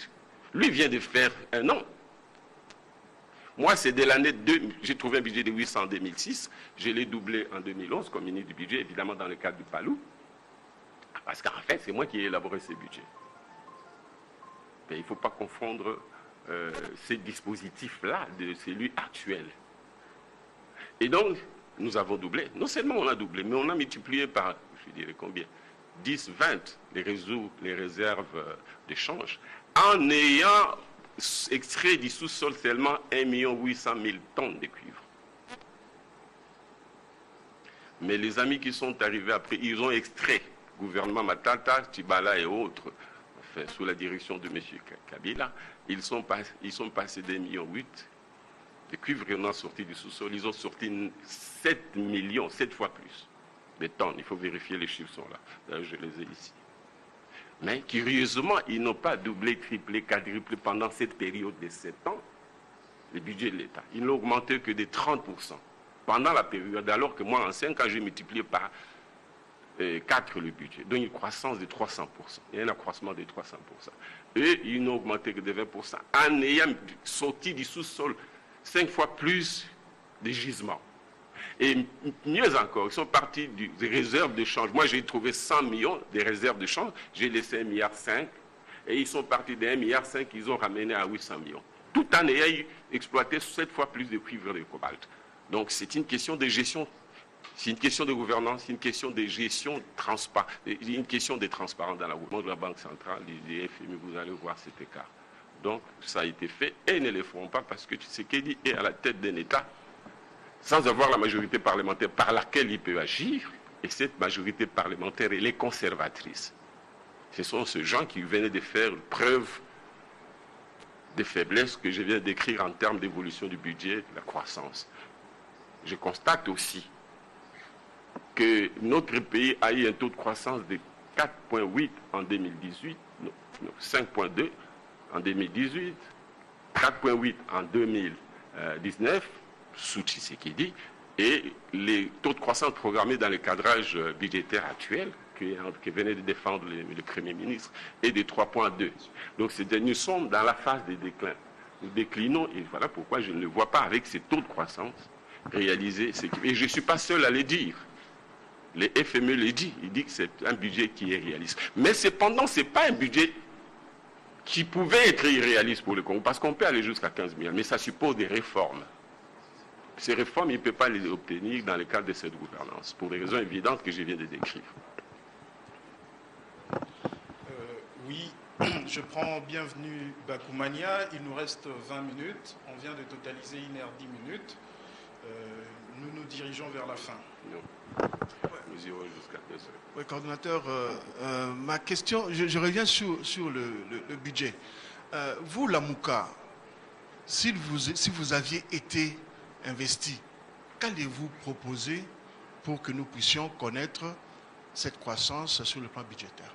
Lui vient de faire un an. Moi, c'est dès l'année 2, j'ai trouvé un budget de 800 en 2006, je l'ai doublé en 2011 comme ministre du budget, évidemment dans le cadre du PALU, parce qu'en fait, c'est moi qui ai élaboré ce budget. Mais il ne faut pas confondre ces dispositifs-là de celui actuel. Et donc, nous avons doublé. Non seulement on a doublé, mais on a multiplié par, je dirais combien, 10, 20 les réserves de change, en ayant extrait du sous-sol seulement 1 800 000 tonnes de cuivre. Mais les amis qui sont arrivés après, ils ont extrait, gouvernement Matata, Tibala et autres, enfin, sous la direction de M. Kabila, ils sont passés d'1,8 million de cuivre et on a sorti du sous-sol. Ils ont sorti 7 millions, 7 fois plus de tonnes. Il faut vérifier, les chiffres sont là. D'ailleurs, je les ai ici. Mais curieusement, ils n'ont pas doublé, triplé, quadruplé pendant cette période de 7 ans le budget de l'État. Ils n'ont augmenté que de 30% pendant la période, alors que moi, en 5 ans, j'ai multiplié par 4 le budget. Donc une croissance de 300%. Il y a un accroissement de 300%. Et ils n'ont augmenté que de 20% en ayant sorti du sous-sol 5 fois plus de gisements. Et mieux encore, ils sont partis des réserves de change. Moi, j'ai trouvé 100 millions de réserves de change. J'ai laissé 1,5 milliard. Et ils sont partis de 1,5 milliard, ils ont ramené à 800 millions. Tout en ayant exploité 7 fois plus de cuivre et de cobalt. Donc, c'est une question de gestion. C'est une question de gouvernance, c'est une question de gestion transparente, une question de transparence dans la gouvernance de la Banque centrale, des FMI, vous allez voir cet écart. Donc, ça a été fait et ils ne le feront pas parce que Tshisekedi est à la tête d'un État sans avoir la majorité parlementaire par laquelle il peut agir. Et cette majorité parlementaire, elle est conservatrice. Ce sont ces gens qui venaient de faire preuve des faiblesses que je viens d'écrire en termes d'évolution du budget, de la croissance. Je constate aussi que notre pays a eu un taux de croissance de 4,8 en 2018, 5,2 en 2018, 4,8 en 2019, sous Tshisekedi, et les taux de croissance programmés dans le cadrage budgétaire actuel, que venait de défendre le Premier ministre, est de 3,2. Donc nous sommes dans la phase de déclin. Nous déclinons, et voilà pourquoi je ne le vois pas avec ces taux de croissance réalisés. Et je ne suis pas seul à le dire. Les FME le dit, il dit que c'est un budget qui est réaliste. Mais cependant, ce n'est pas un budget qui pouvait être irréaliste pour le Congo, parce qu'on peut aller jusqu'à 15 milliards, mais ça suppose des réformes. Ces réformes, il ne peut pas les obtenir dans le cadre de cette gouvernance, pour les raisons évidentes que je viens de décrire. Oui, je prends bienvenue Bakoumania. Il nous reste 20 minutes. On vient de totaliser 1h10 minutes. Nous nous dirigeons vers la fin. Nous irons jusqu'à 2 heures. Oui, coordonnateur, ma question, je reviens sur le budget. Vous, la Mouka, si vous aviez été investi, qu'allez-vous proposer pour que nous puissions connaître cette croissance sur le plan budgétaire?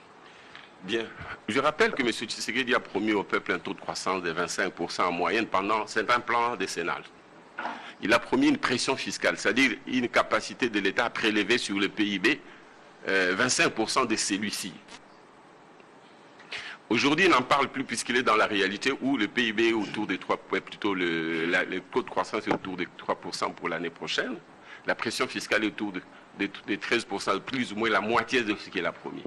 Bien. Je rappelle que M. Tshisekedi a promis au peuple un taux de croissance de 25% en moyenne pendant certains plans décennal. Il a promis une pression fiscale, c'est-à-dire une capacité de l'État à prélever sur le PIB 25% de celui-ci. Aujourd'hui, il n'en parle plus puisqu'il est dans la réalité où le PIB est autour de 3, plutôt le taux de croissance est autour de 3% pour l'année prochaine. La pression fiscale est autour de 13%, plus ou moins la moitié de ce qu'il a promis.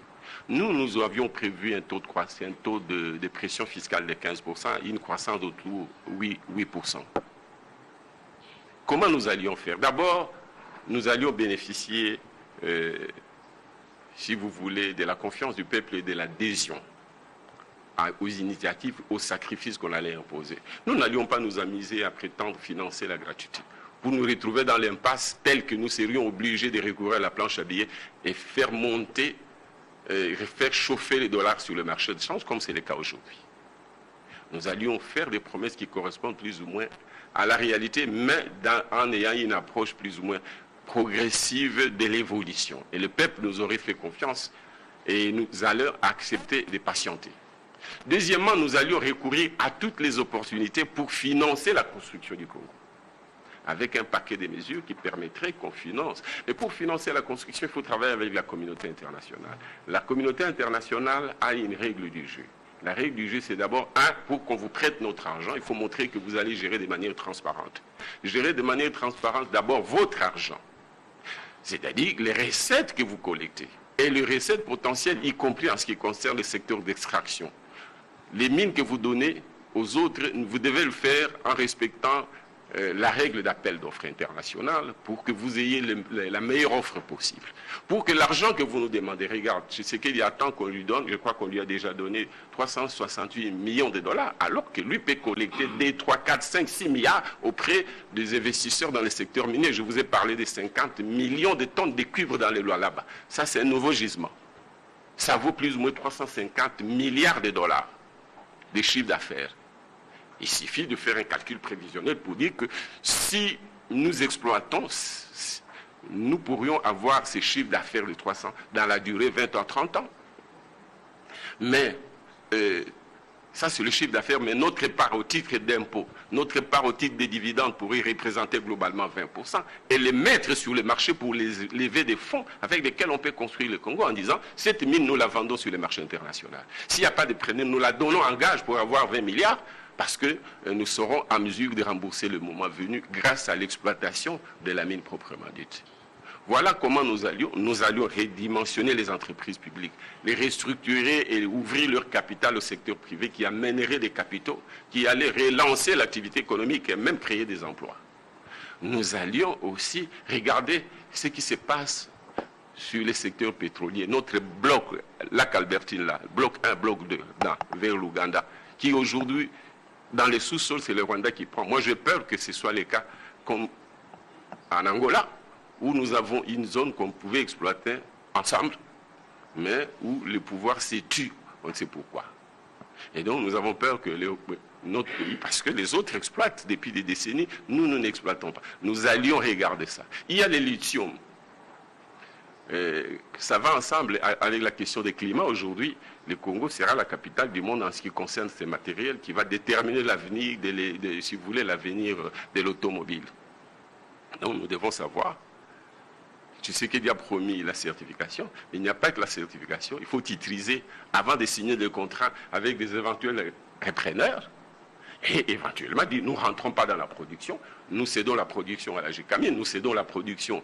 Nous avions prévu un taux de croissance, un taux de pression fiscale de 15%, une croissance autour de 8%. Comment nous allions faire? D'abord, nous allions bénéficier, si vous voulez, de la confiance du peuple et de l'adhésion aux initiatives, aux sacrifices qu'on allait imposer. Nous n'allions pas nous amuser à prétendre financer la gratuité. Pour nous retrouver dans l'impasse telle que nous serions obligés de recourir à la planche à billets et faire monter, faire chauffer les dollars sur le marché de change, comme c'est le cas aujourd'hui. Nous allions faire des promesses qui correspondent plus ou moins à la réalité, mais en ayant une approche plus ou moins progressive de l'évolution. Et le peuple nous aurait fait confiance et nous allons accepter de patienter. Deuxièmement, nous allions recourir à toutes les opportunités pour financer la construction du Congo, avec un paquet de mesures qui permettraient qu'on finance. Mais pour financer la construction, il faut travailler avec la communauté internationale. La communauté internationale a une règle du jeu. La règle du jeu, c'est d'abord, pour qu'on vous prête notre argent, il faut montrer que vous allez gérer de manière transparente. Gérer de manière transparente d'abord votre argent, c'est-à-dire les recettes que vous collectez et les recettes potentielles, y compris en ce qui concerne le secteur d'extraction. Les mines que vous donnez aux autres, vous devez le faire en respectant la règle d'appel d'offres internationale pour que vous ayez la meilleure offre possible. Pour que l'argent que vous nous demandez, regarde, je sais qu'il y a tant qu'on lui donne, je crois qu'on lui a déjà donné 368 millions de dollars, alors que lui peut collecter des 3, 4, 5, 6 milliards auprès des investisseurs dans le secteur minier. Je vous ai parlé des 50 millions de tonnes de cuivre dans les lois là-bas. Ça, c'est un nouveau gisement. Ça vaut plus ou moins 350 milliards de dollars de chiffre d'affaires. Il suffit de faire un calcul prévisionnel pour dire que si nous exploitons, nous pourrions avoir ces chiffres d'affaires de 300 dans la durée 20 à 30 ans. Mais ça c'est le chiffre d'affaires, mais notre part au titre d'impôt, notre part au titre des dividendes pourrait représenter globalement 20% et les mettre sur le marché pour les lever des fonds avec lesquels on peut construire le Congo en disant cette mine nous la vendons sur le marché international. S'il n'y a pas de preneur, nous la donnons en gage pour avoir 20 milliards. Parce que nous serons en mesure de rembourser le moment venu grâce à l'exploitation de la mine proprement dite. Voilà comment nous allions redimensionner les entreprises publiques, les restructurer et ouvrir leur capital au secteur privé qui amènerait des capitaux, qui allaient relancer l'activité économique et même créer des emplois. Nous allions aussi regarder ce qui se passe sur les secteurs pétroliers. Notre bloc, lac Albertine, là, bloc 1, bloc 2, vers l'Ouganda, qui aujourd'hui, dans les sous-sols, c'est le Rwanda qui prend. Moi, j'ai peur que ce soit le cas comme en Angola, où nous avons une zone qu'on pouvait exploiter ensemble, mais où le pouvoir s'est tué. On ne sait pourquoi. Et donc, nous avons peur que notre pays, parce que les autres exploitent depuis des décennies, nous n'exploitons pas. Nous allions regarder ça. Il y a le lithium. Ça va ensemble avec la question des climats. Aujourd'hui, le Congo sera la capitale du monde en ce qui concerne ces matériels qui va déterminer l'avenir, si vous voulez, l'avenir de l'automobile. Donc nous devons savoir, tu sais qu'il y a promis la certification, mais il n'y a pas que la certification, il faut titriser avant de signer des contrats avec des éventuels repreneurs. Et éventuellement, nous ne rentrons pas dans la production, nous cédons la production à la GCAMI, nous cédons la production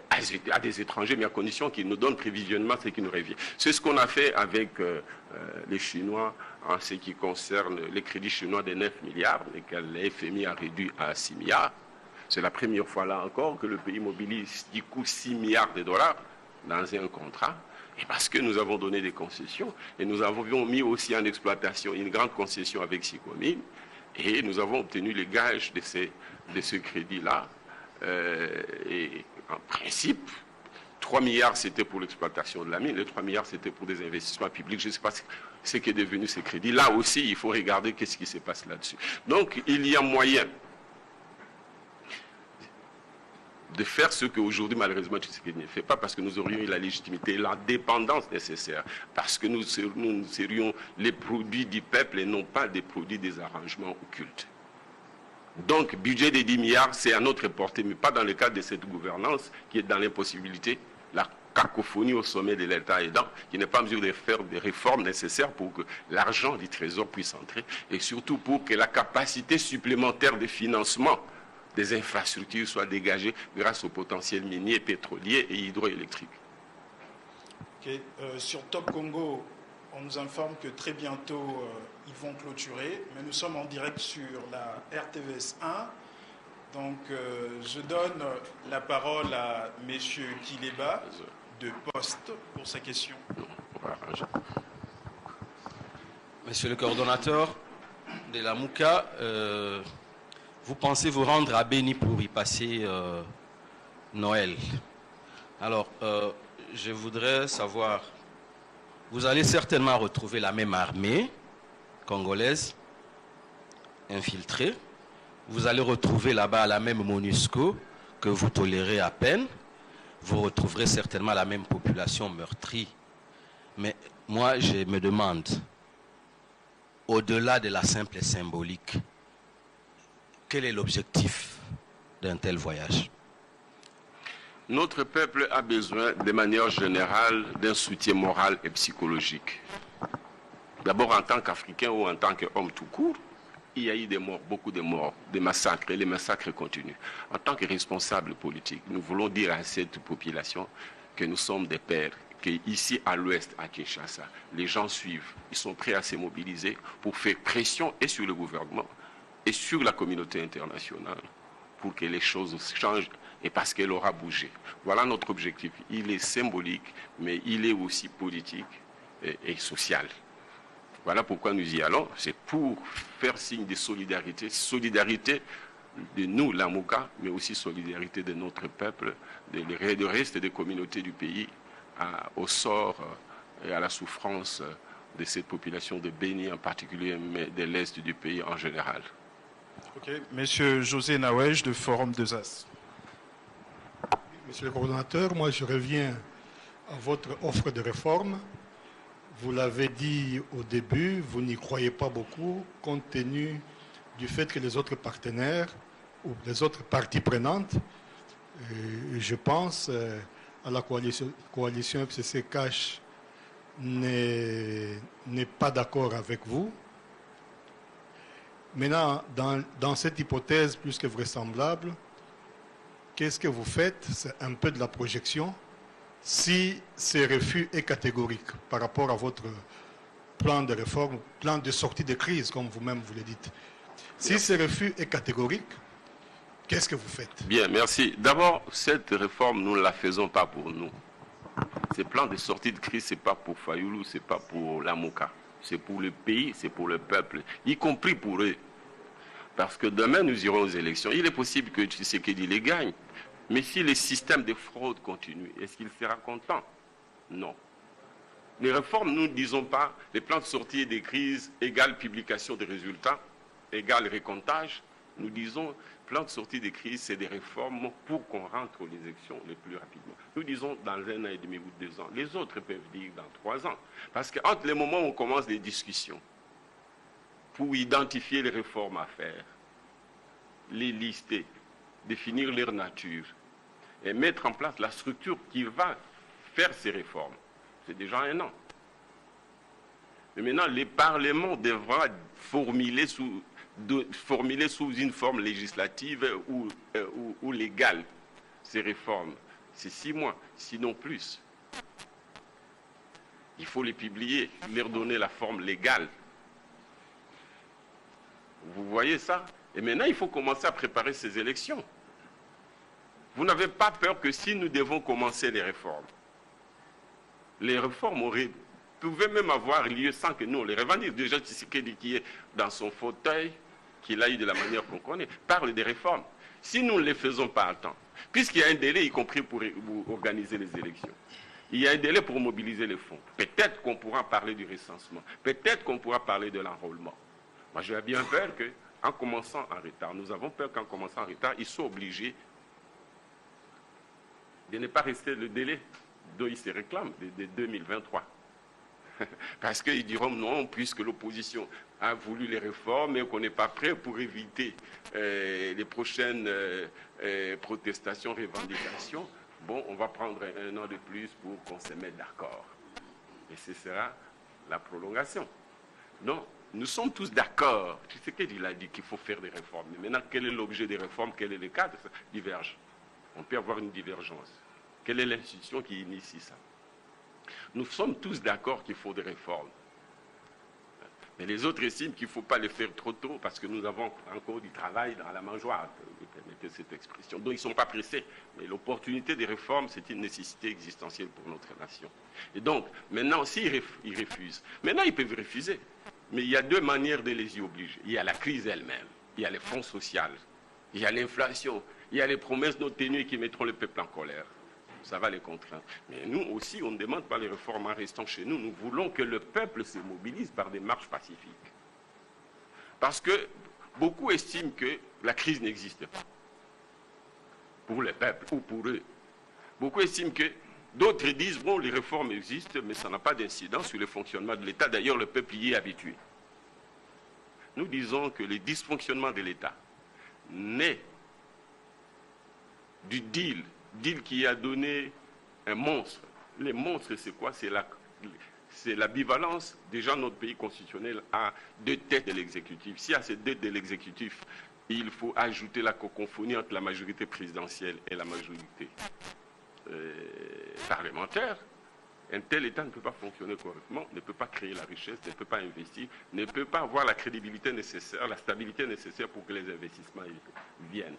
à des étrangers, mais à condition qu'ils nous donnent prévisionnement ce qui nous revient. C'est ce qu'on a fait avec les Chinois en ce qui concerne les crédits chinois de 9 milliards, lesquels le FMI a réduit à 6 milliards. C'est la première fois là encore que le pays mobilise du coup 6 milliards de dollars dans un contrat. Et parce que nous avons donné des concessions, et nous avons mis aussi en exploitation une grande concession avec Sicomine, et nous avons obtenu les gages de ce crédit-là. Et en principe, 3 milliards c'était pour l'exploitation de la mine, les 3 milliards c'était pour des investissements publics. Je ne sais pas ce qui est devenu ces crédits. Là aussi, il faut regarder qu'est-ce qui se passe là-dessus. Donc, il y a moyen de faire ce qu'aujourd'hui, malheureusement, Tshisekedi ne fait pas, parce que nous aurions eu la légitimité et l'indépendance nécessaire, parce que nous serions les produits du peuple et non pas des produits des arrangements occultes. Donc, budget de 10 milliards, c'est à notre portée, mais pas dans le cadre de cette gouvernance qui est dans l'impossibilité, la cacophonie au sommet de l'État aidant, qui n'est pas en mesure de faire des réformes nécessaires pour que l'argent du Trésor puisse entrer, et surtout pour que la capacité supplémentaire de financement des infrastructures soient dégagées grâce au potentiel minier, pétrolier et hydroélectrique. Okay. Sur Top Congo, on nous informe que très bientôt, ils vont clôturer, mais nous sommes en direct sur la RTVS 1. Donc, je donne la parole à M. Kileba de Poste pour sa question. Monsieur le coordonnateur de la MOUCA, vous pensez vous rendre à Béni pour y passer Noël. Alors, je voudrais savoir, vous allez certainement retrouver la même armée congolaise infiltrée. Vous allez retrouver là-bas la même MONUSCO que vous tolérez à peine. Vous retrouverez certainement la même population meurtrie. Mais moi, je me demande, au-delà de la simple symbolique, quel est l'objectif d'un tel voyage? Notre peuple a besoin, de manière générale, d'un soutien moral et psychologique. D'abord, en tant qu'Africain ou en tant qu'homme tout court, il y a eu des morts, beaucoup de morts, des massacres, et les massacres continuent. En tant que responsables politiques, nous voulons dire à cette population que nous sommes des pères, qu'ici à l'ouest, à Kinshasa, les gens suivent, ils sont prêts à se mobiliser pour faire pression et sur le gouvernement et sur la communauté internationale pour que les choses changent et parce qu'elle aura bougé. Voilà notre objectif. Il est symbolique, mais il est aussi politique et social. Voilà pourquoi nous y allons. C'est pour faire signe de solidarité. Solidarité de nous, la Mouka, mais aussi solidarité de notre peuple, du reste des communautés du pays, au sort et à la souffrance de cette population de Béni en particulier, mais de l'Est du pays en général. Ok. Monsieur José Nawej de Forum 2As. Monsieur le coordonnateur, moi je reviens à votre offre de réforme. Vous l'avez dit au début, vous n'y croyez pas beaucoup, compte tenu du fait que les autres partenaires ou les autres parties prenantes, je pense à la coalition FCC-CACH, n'est pas d'accord avec vous. Maintenant, dans cette hypothèse plus que vraisemblable, qu'est-ce que vous faites? C'est un peu de la projection. Si ce refus est catégorique par rapport à votre plan de réforme, plan de sortie de crise, comme vous-même vous le dites, si ce refus est catégorique, qu'est-ce que vous faites? Bien, merci. D'abord, cette réforme, nous ne la faisons pas pour nous. Ce plan de sortie de crise, ce n'est pas pour Fayoulou, ce n'est pas pour la Mouka. C'est pour le pays, c'est pour le peuple, y compris pour eux. Parce que demain, nous irons aux élections. Il est possible que Tshisekedi les gagne. Mais si le système de fraude continue, est-ce qu'il sera content? Non. Les réformes, nous ne disons pas les plans de sortie des crises égale publication des résultats, égale récomptage. Nous disons plan de sortie des crises, c'est des réformes pour qu'on rentre aux élections le plus rapidement. Nous disons dans 1 an et demi ou 2 ans. Les autres peuvent dire dans 3 ans. Parce qu'entre les moments où on commence les discussions, pour identifier les réformes à faire, les lister, définir leur nature, et mettre en place la structure qui va faire ces réformes. C'est déjà 1 an. Mais maintenant, les parlements devra formuler sous une forme législative ou légale ces réformes. C'est 6 mois, sinon plus. Il faut les publier, leur donner la forme légale. Vous voyez ça? Et maintenant, il faut commencer à préparer ces élections. Vous n'avez pas peur que si nous devons commencer les réformes pouvaient même avoir lieu sans que nous on les revendique. Déjà, Tshisekedi qui est dans son fauteuil, qu'il a eu de la manière qu'on connaît, parle des réformes. Si nous ne les faisons pas à temps, puisqu'il y a un délai, y compris pour organiser les élections, il y a un délai pour mobiliser les fonds. Peut-être qu'on pourra parler du recensement, peut-être qu'on pourra parler de l'enrôlement. Moi, j'ai bien peur qu'en commençant en retard, nous avons peur qu'en commençant en retard, ils soient obligés de ne pas rester le délai dont ils se réclament, de 2023. Parce qu'ils diront non, puisque l'opposition a voulu les réformes et qu'on n'est pas prêt pour éviter les prochaines protestations, revendications, bon, on va prendre 1 an de plus pour qu'on se mette d'accord. Et ce sera la prolongation. Non, nous sommes tous d'accord. Tu sais qu'il a dit qu'il faut faire des réformes. Mais maintenant, quel est l'objet des réformes? Quel est le cadre? Ça diverge. On peut avoir une divergence. Quelle est l'institution qui initie ça? Nous sommes tous d'accord qu'il faut des réformes. Mais les autres estiment qu'il ne faut pas les faire trop tôt parce que nous avons encore du travail dans la mangeoire, vous permettez cette expression. Donc ils ne sont pas pressés. Mais l'opportunité des réformes, c'est une nécessité existentielle pour notre nation. Et donc, maintenant, s'ils refusent, maintenant ils peuvent refuser. Mais il y a 2 manières de les y obliger. Il y a la crise elle-même, il y a les fonds sociaux, il y a l'inflation, il y a les promesses non tenues qui mettront le peuple en colère. Ça va les contraindre. Mais nous aussi, on ne demande pas les réformes en restant chez nous. Nous voulons que le peuple se mobilise par des marches pacifiques. Parce que beaucoup estiment que la crise n'existe pas. Pour le peuple ou pour eux. Beaucoup estiment que d'autres disent, bon, les réformes existent, mais ça n'a pas d'incidence sur le fonctionnement de l'État. D'ailleurs, le peuple y est habitué. nous disons que le dysfonctionnement de l'État naît du deal qui a donné un monstre. Les monstres, c'est quoi? C'est l'ambivalence. Déjà, notre pays constitutionnel a deux têtes de l'exécutif. Si à ces deux têtes de l'exécutif, il faut ajouter la cacophonie entre la majorité présidentielle et la majorité parlementaire, un tel État ne peut pas fonctionner correctement, ne peut pas créer la richesse, ne peut pas investir, ne peut pas avoir la crédibilité nécessaire, la stabilité nécessaire pour que les investissements viennent.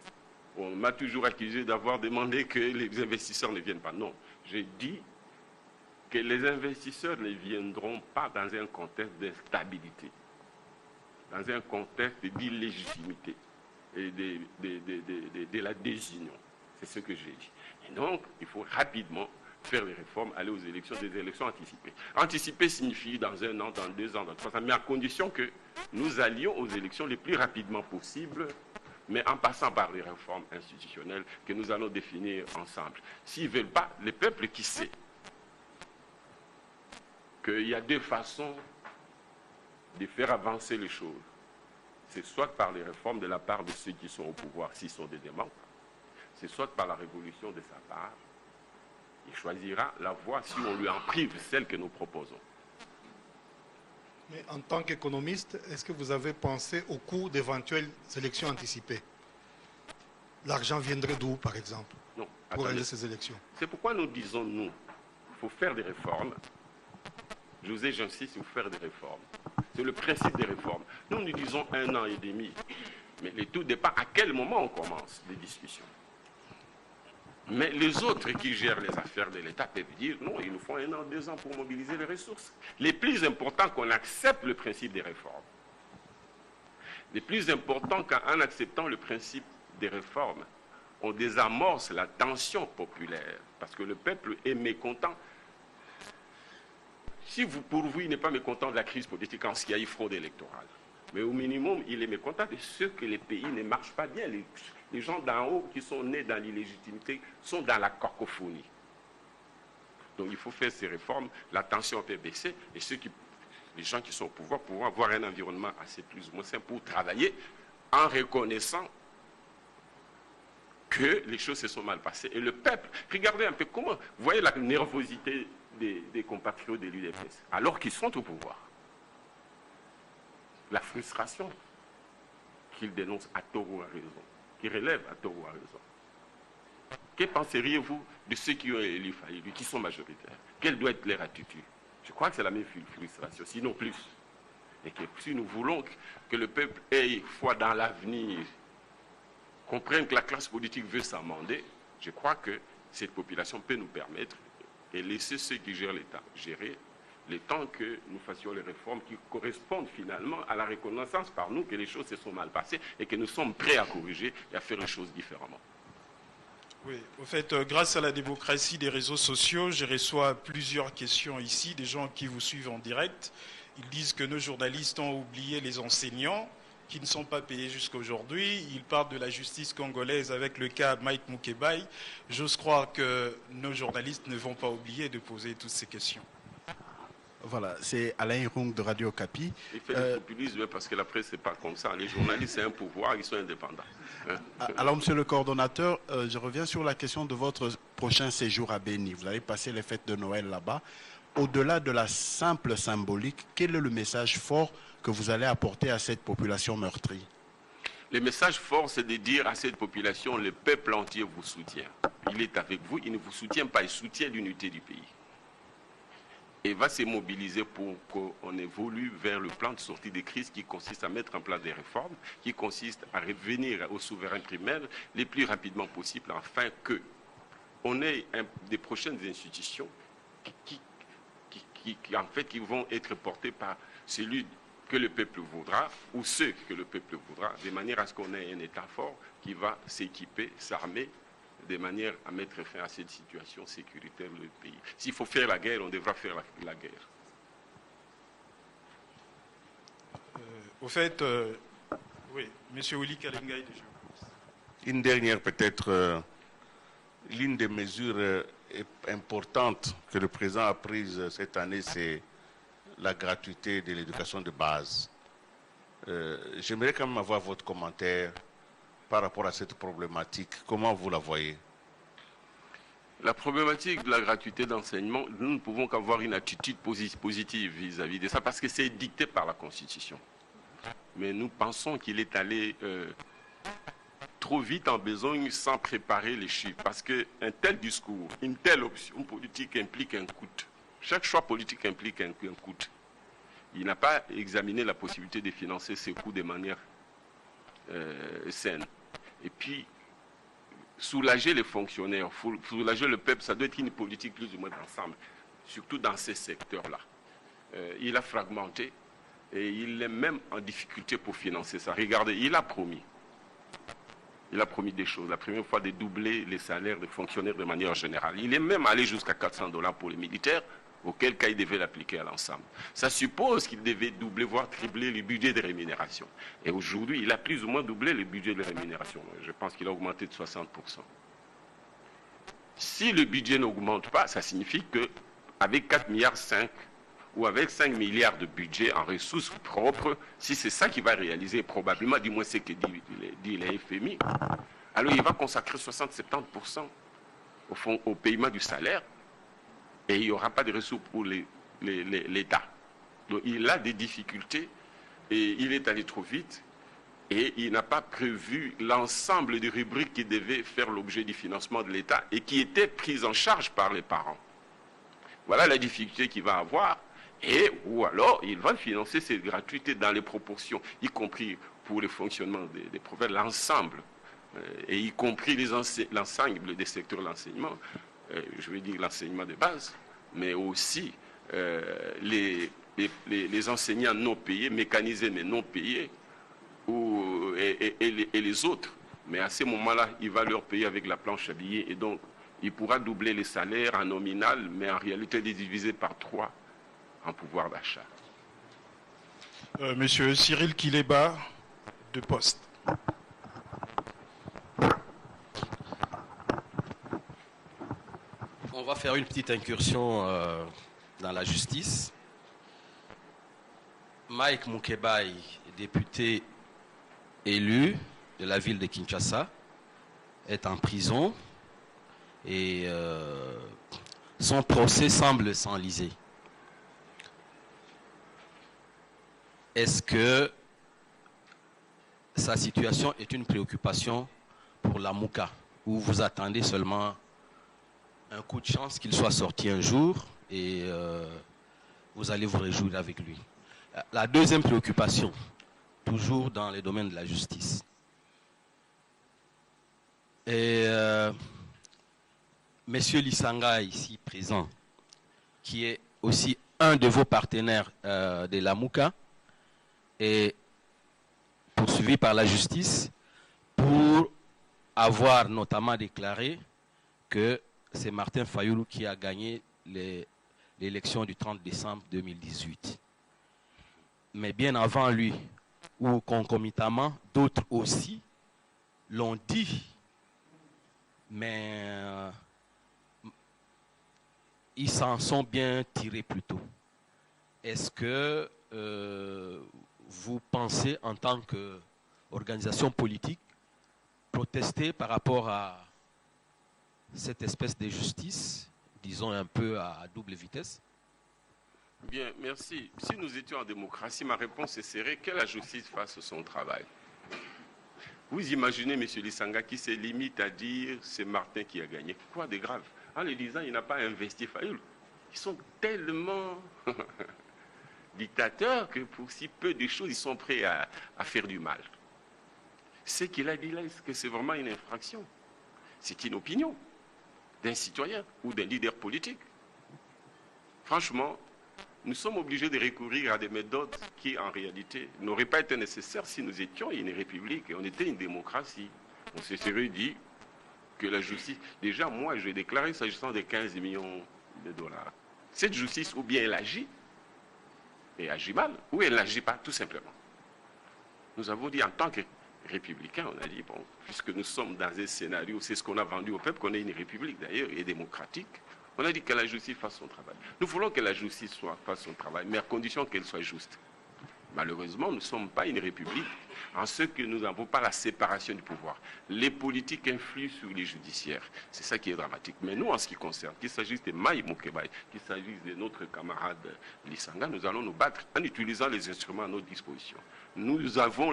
On m'a toujours accusé d'avoir demandé que les investisseurs ne viennent pas. Non, j'ai dit que les investisseurs ne viendront pas dans un contexte d'instabilité, dans un contexte d'illégitimité et de la désunion. C'est ce que j'ai dit. Et donc, il faut rapidement faire des réformes, aller aux élections, des élections anticipées. Anticiper signifie dans 1 an, dans 2 ans, dans 3 ans, mais à condition que nous allions aux élections le plus rapidement possible, mais en passant par les réformes institutionnelles que nous allons définir ensemble. S'ils ne veulent pas, le peuple qui sait qu'il y a 2 façons de faire avancer les choses. C'est soit par les réformes de la part de ceux qui sont au pouvoir, s'ils sont des démocrates, c'est soit par la révolution de sa part. Il choisira la voie si on lui en prive celle que nous proposons. Mais en tant qu'économiste, est-ce que vous avez pensé au coût d'éventuelles élections anticipées? L'argent viendrait d'où, par exemple, non, pour aller à ces élections? C'est pourquoi nous disons, nous, il faut faire des réformes. J'insiste, il faut faire des réformes. C'est le principe des réformes. Nous disons 1 an et demi. Mais le tout dépend à quel moment on commence les discussions. Mais les autres qui gèrent les affaires de l'État peuvent dire non, il nous faut 1 an, 2 ans pour mobiliser les ressources. Les plus importants qu'on accepte le principe des réformes. Les plus importants qu'en acceptant le principe des réformes, on désamorce la tension populaire. Parce que le peuple est mécontent. Si pour vous, il n'est pas mécontent de la crise politique en ce qu'il y a eu fraude électorale. Mais au minimum, il est mécontent de ce que les pays ne marchent pas bien. Les gens d'en haut qui sont nés dans l'illégitimité sont dans la cacophonie. Donc il faut faire ces réformes, la tension peut baisser et les gens qui sont au pouvoir pourront avoir un environnement assez plus ou moins sain pour travailler en reconnaissant que les choses se sont mal passées. Et le peuple, regardez un peu comment, vous voyez la nervosité des compatriotes de l'UDPS, alors qu'ils sont au pouvoir. La frustration qu'ils dénoncent à tort ou à raison, qui relèvent à tort ou à raison. Que penseriez-vous de ceux qui ont élu Faïlu, qui sont majoritaires? Quelle doit être leur attitude? Je crois que c'est la même frustration, sinon plus. Et que si nous voulons que le peuple ait foi dans l'avenir, comprenne que la classe politique veut s'amender, je crois que cette population peut nous permettre et laisser ceux qui gèrent l'État gérer le temps que nous fassions les réformes qui correspondent finalement à la reconnaissance par nous que les choses se sont mal passées et que nous sommes prêts à corriger et à faire les choses différemment. Oui, au fait, grâce à la démocratie des réseaux sociaux, je reçois plusieurs questions ici, des gens qui vous suivent en direct. Ils disent que nos journalistes ont oublié les enseignants qui ne sont pas payés jusqu'à aujourd'hui. Ils parlent de la justice congolaise avec le cas Mike Mukebai. J'ose croire que nos journalistes ne vont pas oublier de poser toutes ces questions. Voilà, c'est Alain Rung de Radio Okapi. Il fait du populisme parce que la presse, c'est pas comme ça. Les journalistes, c'est un pouvoir, ils sont indépendants. Alors, monsieur le coordonnateur, je reviens sur la question de votre prochain séjour à Béni. Vous allez passer les fêtes de Noël là-bas. Au-delà de la simple symbolique, quel est le message fort que vous allez apporter à cette population meurtrie? Le message fort, c'est de dire à cette population, le peuple entier vous soutient. Il est avec vous, il ne vous soutient pas, il soutient l'unité du pays. Et va se mobiliser pour qu'on évolue vers le plan de sortie de crise qui consiste à mettre en place des réformes, qui consiste à revenir au souverain primaire le plus rapidement possible, afin qu'on ait des prochaines institutions qui vont être portées par celui que le peuple voudra ou ceux que le peuple voudra, de manière à ce qu'on ait un État fort qui va s'équiper, s'armer, de manière à mettre fin à cette situation sécuritaire du pays. S'il faut faire la guerre, on devra faire la guerre. Au fait, oui, M. Willy Kalengai. Une dernière peut-être, l'une des mesures importantes que le président a prises cette année, c'est la gratuité de l'éducation de base. J'aimerais quand même avoir votre commentaire par rapport à cette problématique. Comment vous la voyez? La problématique de la gratuité d'enseignement, nous ne pouvons qu'avoir une attitude positive vis-à-vis de ça, parce que c'est dicté par la Constitution. Mais nous pensons qu'il est allé trop vite en besogne sans préparer les chiffres, parce qu'un tel discours, une telle option politique implique un coût. Chaque choix politique implique un coût. Il n'a pas examiné la possibilité de financer ces coûts de manière saine. Et puis, soulager les fonctionnaires, soulager le peuple, ça doit être une politique plus ou moins d'ensemble, surtout dans ces secteurs-là. Il a fragmenté et il est même en difficulté pour financer ça. Regardez, il a promis des choses. La première fois de doubler les salaires des fonctionnaires de manière générale. Il est même allé jusqu'à 400 $ pour les militaires, auquel cas il devait l'appliquer à l'ensemble. Ça suppose qu'il devait doubler, voire tripler le budget de rémunération. Et aujourd'hui, il a plus ou moins doublé le budget de rémunération. Je pense qu'il a augmenté de 60%. Si le budget n'augmente pas, ça signifie qu'avec 4,5 milliards ou avec 5 milliards de budget en ressources propres, si c'est ça qu'il va réaliser, probablement, du moins ce que dit la FMI, alors il va consacrer 60-70% au paiement du salaire. Et il n'y aura pas de ressources pour l'État. Donc il a des difficultés et il est allé trop vite et il n'a pas prévu l'ensemble des rubriques qui devaient faire l'objet du financement de l'État et qui étaient prises en charge par les parents. Voilà la difficulté qu'il va avoir. Ou alors il va financer cette gratuité dans les proportions, y compris pour le fonctionnement des professeurs, l'ensemble, et y compris l'ensemble des secteurs de l'enseignement. Je veux dire l'enseignement de base, mais aussi les enseignants non payés, mécanisés mais non payés, et les autres. Mais à ce moment-là, il va leur payer avec la planche à billets, et donc il pourra doubler les salaires en nominal, mais en réalité les diviser par 3 en pouvoir d'achat. Monsieur Cyril Kileba, de Poste. On va faire une petite incursion dans la justice. Mike Mukebai, député élu de la ville de Kinshasa, est en prison et son procès semble s'enliser. Est-ce que sa situation est une préoccupation pour la Mouka, ou vous attendez seulement un coup de chance qu'il soit sorti un jour et vous allez vous réjouir avec lui? La deuxième préoccupation, toujours dans les domaines de la justice. Et Monsieur Lisanga, ici présent, qui est aussi un de vos partenaires de la Mouka, est poursuivi par la justice pour avoir notamment déclaré que c'est Martin Fayoulou qui a gagné l'élection du 30 décembre 2018. Mais bien avant lui, ou concomitamment, d'autres aussi l'ont dit, mais ils s'en sont bien tirés plus tôt. Est-ce que vous pensez, en tant qu'organisation politique, protester par rapport à cette espèce de justice, disons un peu à double vitesse? Bien, merci. Si nous étions en démocratie, ma réponse serait que la justice fasse son travail. Vous imaginez M. Lisanga qui se limite à dire c'est Martin qui a gagné. Quoi de grave? En le disant, il n'a pas investi Fayoulou. Ils sont tellement dictateurs que pour si peu de choses, ils sont prêts à faire du mal. Ce qu'il a dit là, est-ce que c'est vraiment une infraction? C'est une opinion d'un citoyen ou d'un leader politique. Franchement, nous sommes obligés de recourir à des méthodes qui, en réalité, n'auraient pas été nécessaires si nous étions une république et on était une démocratie. On se serait dit que la justice... Déjà, moi, je vais déclarer, s'agissant des 15 millions de dollars, cette justice, ou bien elle agit, et agit mal, ou elle n'agit pas, tout simplement. Nous avons dit, en tant que républicains, on a dit, bon, puisque nous sommes dans un scénario, c'est ce qu'on a vendu au peuple, qu'on est une république d'ailleurs, et démocratique, on a dit que la justice fasse son travail. Nous voulons que la justice fasse son travail, mais à condition qu'elle soit juste. Malheureusement, nous ne sommes pas une république en ce que nous n'avons pas la séparation du pouvoir. Les politiques influent sur les judiciaires. C'est ça qui est dramatique. Mais nous, en ce qui concerne, qu'il s'agisse de Maï Moukebaï, qu'il s'agisse de notre camarade Lissanga, nous allons nous battre en utilisant les instruments à notre disposition. Nous avons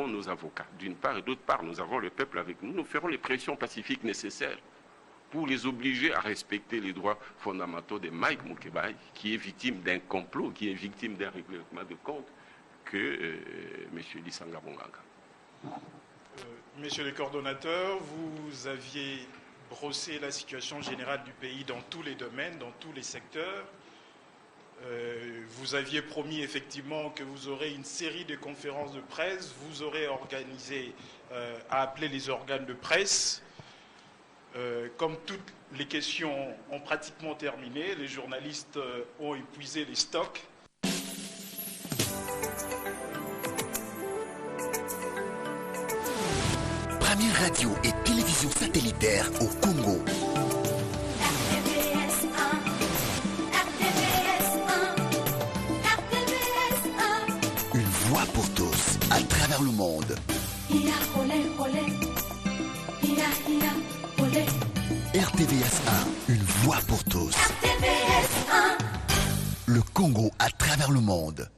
nos avocats, d'une part, et d'autre part, nous avons le peuple avec nous. Nous ferons les pressions pacifiques nécessaires pour les obliger à respecter les droits fondamentaux de Mike Moukebaï, qui est victime d'un complot, qui est victime d'un règlement de compte que M. Lissanga Bonganga. Monsieur le coordonnateur, vous aviez brossé la situation générale du pays dans tous les domaines, dans tous les secteurs. Vous aviez promis effectivement que vous aurez une série de conférences de presse, vous aurez organisé à appeler les organes de presse. Comme toutes les questions ont pratiquement terminé, les journalistes ont épuisé les stocks. Première radio et télévision satellitaire au Congo. Une voix pour tous à travers le monde. RTVS 1, une voix pour tous. RTVS 1. Le Congo à travers le monde.